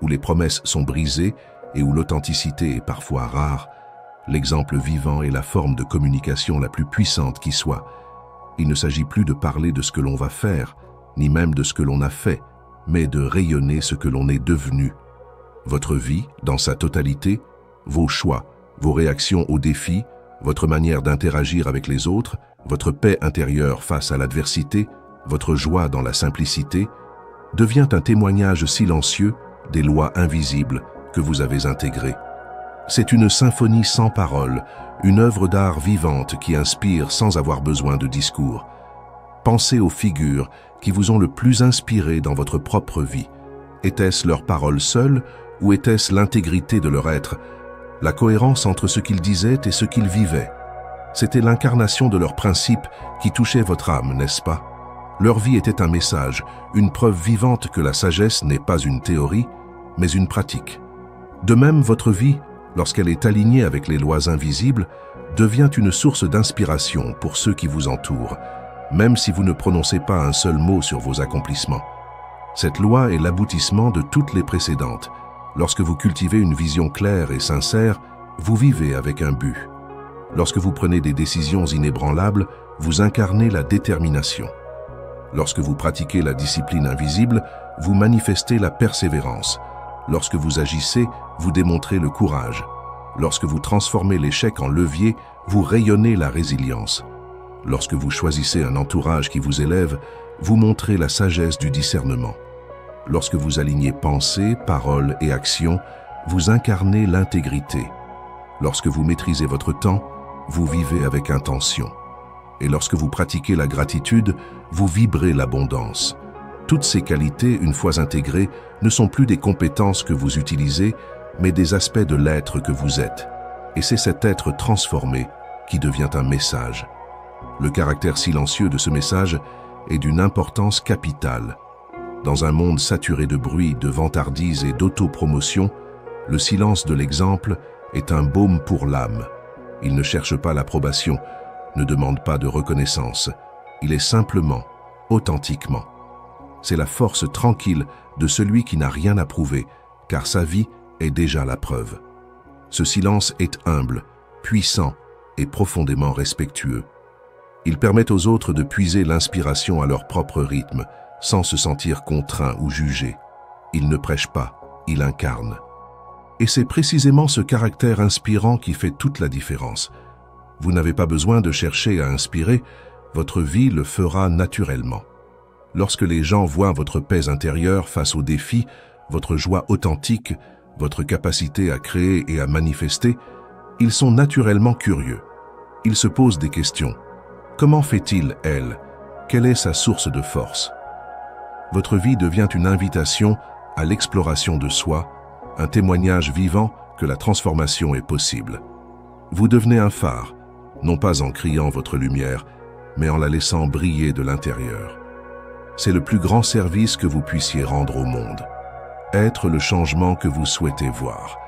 où les promesses sont brisées et où l'authenticité est parfois rare, l'exemple vivant est la forme de communication la plus puissante qui soit. Il ne s'agit plus de parler de ce que l'on va faire, ni même de ce que l'on a fait, mais de rayonner ce que l'on est devenu. Votre vie, dans sa totalité, vos choix, vos réactions aux défis, votre manière d'interagir avec les autres, votre paix intérieure face à l'adversité, votre joie dans la simplicité, devient un témoignage silencieux des lois invisibles que vous avez intégrées. C'est une symphonie sans paroles, une œuvre d'art vivante qui inspire sans avoir besoin de discours. Pensez aux figures qui vous ont le plus inspiré dans votre propre vie. Était-ce leurs paroles seules ou était-ce l'intégrité de leur être, la cohérence entre ce qu'ils disaient et ce qu'ils vivaient? C'était l'incarnation de leurs principes qui touchait votre âme, n'est-ce pas? Leur vie était un message, une preuve vivante que la sagesse n'est pas une théorie, mais une pratique. De même, votre vie, lorsqu'elle est alignée avec les lois invisibles, devient une source d'inspiration pour ceux qui vous entourent, même si vous ne prononcez pas un seul mot sur vos accomplissements. Cette loi est l'aboutissement de toutes les précédentes. Lorsque vous cultivez une vision claire et sincère, vous vivez avec un but. Lorsque vous prenez des décisions inébranlables, vous incarnez la détermination. Lorsque vous pratiquez la discipline invisible, vous manifestez la persévérance. Lorsque vous agissez, vous démontrez le courage. Lorsque vous transformez l'échec en levier, vous rayonnez la résilience. Lorsque vous choisissez un entourage qui vous élève, vous montrez la sagesse du discernement. Lorsque vous alignez pensée, parole et action, vous incarnez l'intégrité. Lorsque vous maîtrisez votre temps, vous vivez avec intention. Et lorsque vous pratiquez la gratitude, vous vibrez l'abondance. Toutes ces qualités, une fois intégrées, ne sont plus des compétences que vous utilisez, mais des aspects de l'être que vous êtes. Et c'est cet être transformé qui devient un message. Le caractère silencieux de ce message est d'une importance capitale. Dans un monde saturé de bruit, de vantardise et d'autopromotion, le silence de l'exemple est un baume pour l'âme. Il ne cherche pas l'approbation, ne demande pas de reconnaissance. Il est simplement, authentiquement. C'est la force tranquille de celui qui n'a rien à prouver, car sa vie est déjà la preuve. Ce silence est humble, puissant et profondément respectueux. Il permet aux autres de puiser l'inspiration à leur propre rythme, sans se sentir contraint ou jugé. Il ne prêche pas, il incarne. Et c'est précisément ce caractère inspirant qui fait toute la différence. Vous n'avez pas besoin de chercher à inspirer, votre vie le fera naturellement. Lorsque les gens voient votre paix intérieure face aux défis, votre joie authentique, votre capacité à créer et à manifester, ils sont naturellement curieux. Ils se posent des questions. Comment fait-il, elle? Quelle est sa source de force? Votre vie devient une invitation à l'exploration de soi, un témoignage vivant que la transformation est possible. Vous devenez un phare, non pas en criant votre lumière, mais en la laissant briller de l'intérieur. C'est le plus grand service que vous puissiez rendre au monde. Être le changement que vous souhaitez voir.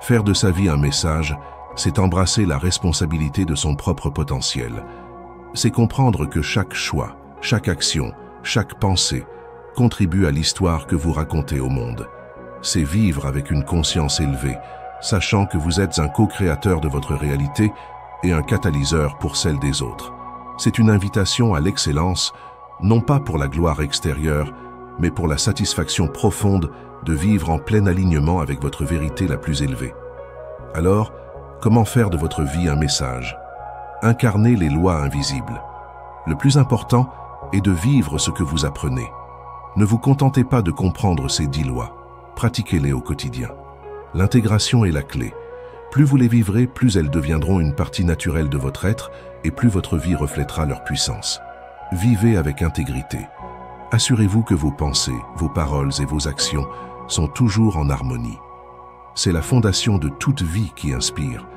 Faire de sa vie un message, c'est embrasser la responsabilité de son propre potentiel. C'est comprendre que chaque choix, chaque action, chaque pensée contribue à l'histoire que vous racontez au monde. C'est vivre avec une conscience élevée, sachant que vous êtes un co-créateur de votre réalité et un catalyseur pour celle des autres. C'est une invitation à l'excellence, non pas pour la gloire extérieure, mais pour la satisfaction profonde de vivre en plein alignement avec votre vérité la plus élevée. Alors, comment faire de votre vie un message? Incarnez les lois invisibles. Le plus important est de vivre ce que vous apprenez. Ne vous contentez pas de comprendre ces 10 lois, pratiquez-les au quotidien. L'intégration est la clé. Plus vous les vivrez, plus elles deviendront une partie naturelle de votre être et plus votre vie reflètera leur puissance. Vivez avec intégrité. Assurez-vous que vos pensées, vos paroles et vos actions sont toujours en harmonie. C'est la fondation de toute vie qui inspire.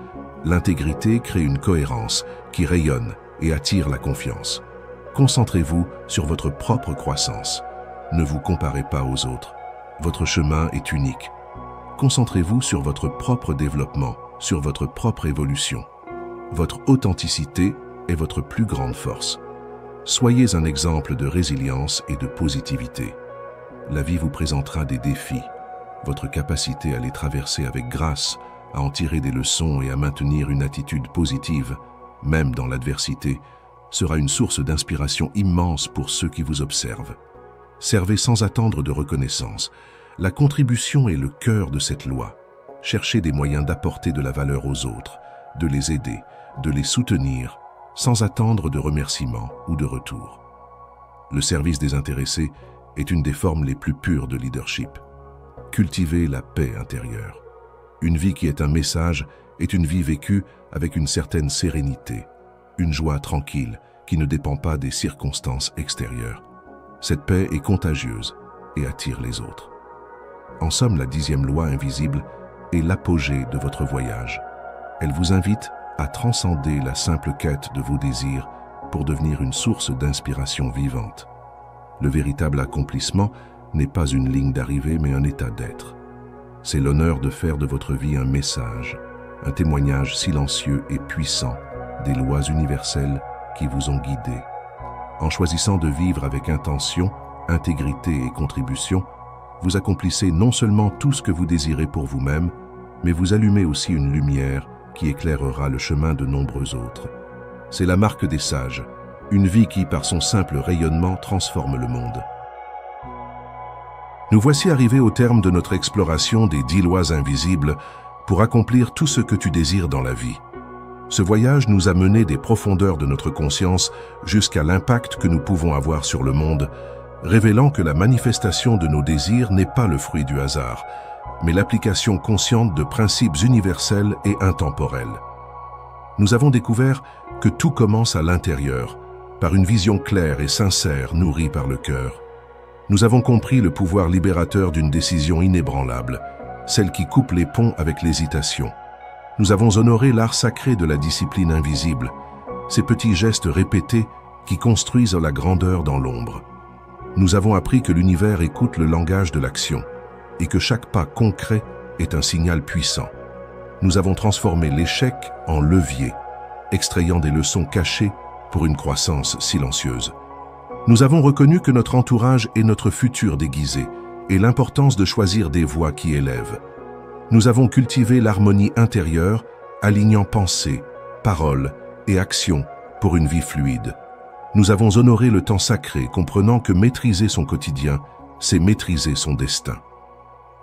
L'intégrité crée une cohérence qui rayonne et attire la confiance. Concentrez-vous sur votre propre croissance. Ne vous comparez pas aux autres. Votre chemin est unique. Concentrez-vous sur votre propre développement, sur votre propre évolution. Votre authenticité est votre plus grande force. Soyez un exemple de résilience et de positivité. La vie vous présentera des défis. Votre capacité à les traverser avec grâce, à en tirer des leçons et à maintenir une attitude positive, même dans l'adversité, sera une source d'inspiration immense pour ceux qui vous observent. Servez sans attendre de reconnaissance. La contribution est le cœur de cette loi. Cherchez des moyens d'apporter de la valeur aux autres, de les aider, de les soutenir, sans attendre de remerciements ou de retour. Le service désintéressé est une des formes les plus pures de leadership. Cultivez la paix intérieure. Une vie qui est un message est une vie vécue avec une certaine sérénité, une joie tranquille qui ne dépend pas des circonstances extérieures. Cette paix est contagieuse et attire les autres. En somme, la 10e loi invisible est l'apogée de votre voyage. Elle vous invite à transcender la simple quête de vos désirs pour devenir une source d'inspiration vivante. Le véritable accomplissement n'est pas une ligne d'arrivée mais un état d'être. C'est l'honneur de faire de votre vie un message, un témoignage silencieux et puissant des lois universelles qui vous ont guidé. En choisissant de vivre avec intention, intégrité et contribution, vous accomplissez non seulement tout ce que vous désirez pour vous-même, mais vous allumez aussi une lumière qui éclairera le chemin de nombreux autres. C'est la marque des sages, une vie qui, par son simple rayonnement, transforme le monde. Nous voici arrivés au terme de notre exploration des 10 lois invisibles pour accomplir tout ce que tu désires dans la vie. Ce voyage nous a mené des profondeurs de notre conscience jusqu'à l'impact que nous pouvons avoir sur le monde, révélant que la manifestation de nos désirs n'est pas le fruit du hasard, mais l'application consciente de principes universels et intemporels. Nous avons découvert que tout commence à l'intérieur, par une vision claire et sincère nourrie par le cœur. Nous avons compris le pouvoir libérateur d'une décision inébranlable, celle qui coupe les ponts avec l'hésitation. Nous avons honoré l'art sacré de la discipline invisible, ces petits gestes répétés qui construisent la grandeur dans l'ombre. Nous avons appris que l'univers écoute le langage de l'action et que chaque pas concret est un signal puissant. Nous avons transformé l'échec en levier, extrayant des leçons cachées pour une croissance silencieuse. Nous avons reconnu que notre entourage est notre futur déguisé et l'importance de choisir des voies qui élèvent. Nous avons cultivé l'harmonie intérieure, alignant pensée, paroles et actions pour une vie fluide. Nous avons honoré le temps sacré, comprenant que maîtriser son quotidien, c'est maîtriser son destin.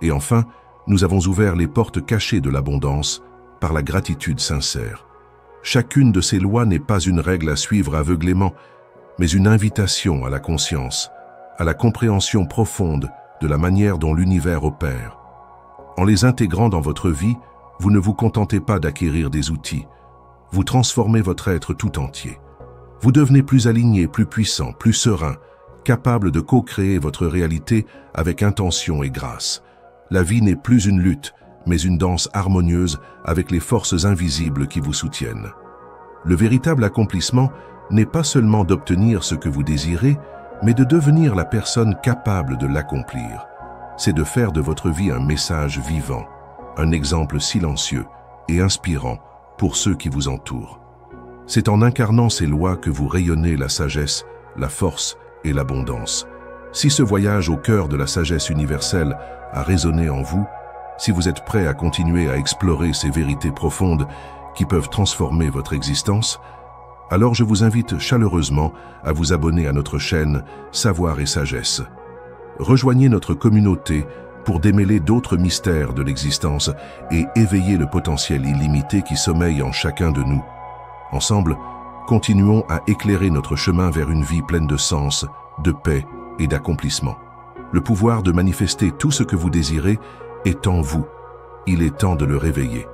Et enfin, nous avons ouvert les portes cachées de l'abondance par la gratitude sincère. Chacune de ces lois n'est pas une règle à suivre aveuglément, mais une invitation à la conscience, à la compréhension profonde de la manière dont l'univers opère. En les intégrant dans votre vie, vous ne vous contentez pas d'acquérir des outils, vous transformez votre être tout entier. Vous devenez plus aligné, plus puissant, plus serein, capable de co-créer votre réalité avec intention et grâce. La vie n'est plus une lutte, mais une danse harmonieuse avec les forces invisibles qui vous soutiennent. Le véritable accomplissement n'est pas seulement d'obtenir ce que vous désirez, mais de devenir la personne capable de l'accomplir. C'est de faire de votre vie un message vivant, un exemple silencieux et inspirant pour ceux qui vous entourent. C'est en incarnant ces lois que vous rayonnez la sagesse, la force et l'abondance. Si ce voyage au cœur de la sagesse universelle a résonné en vous, si vous êtes prêt à continuer à explorer ces vérités profondes qui peuvent transformer votre existence, alors je vous invite chaleureusement à vous abonner à notre chaîne Savoir et Sagesse. Rejoignez notre communauté pour démêler d'autres mystères de l'existence et éveiller le potentiel illimité qui sommeille en chacun de nous. Ensemble, continuons à éclairer notre chemin vers une vie pleine de sens, de paix et d'accomplissement. Le pouvoir de manifester tout ce que vous désirez est en vous. Il est temps de le réveiller.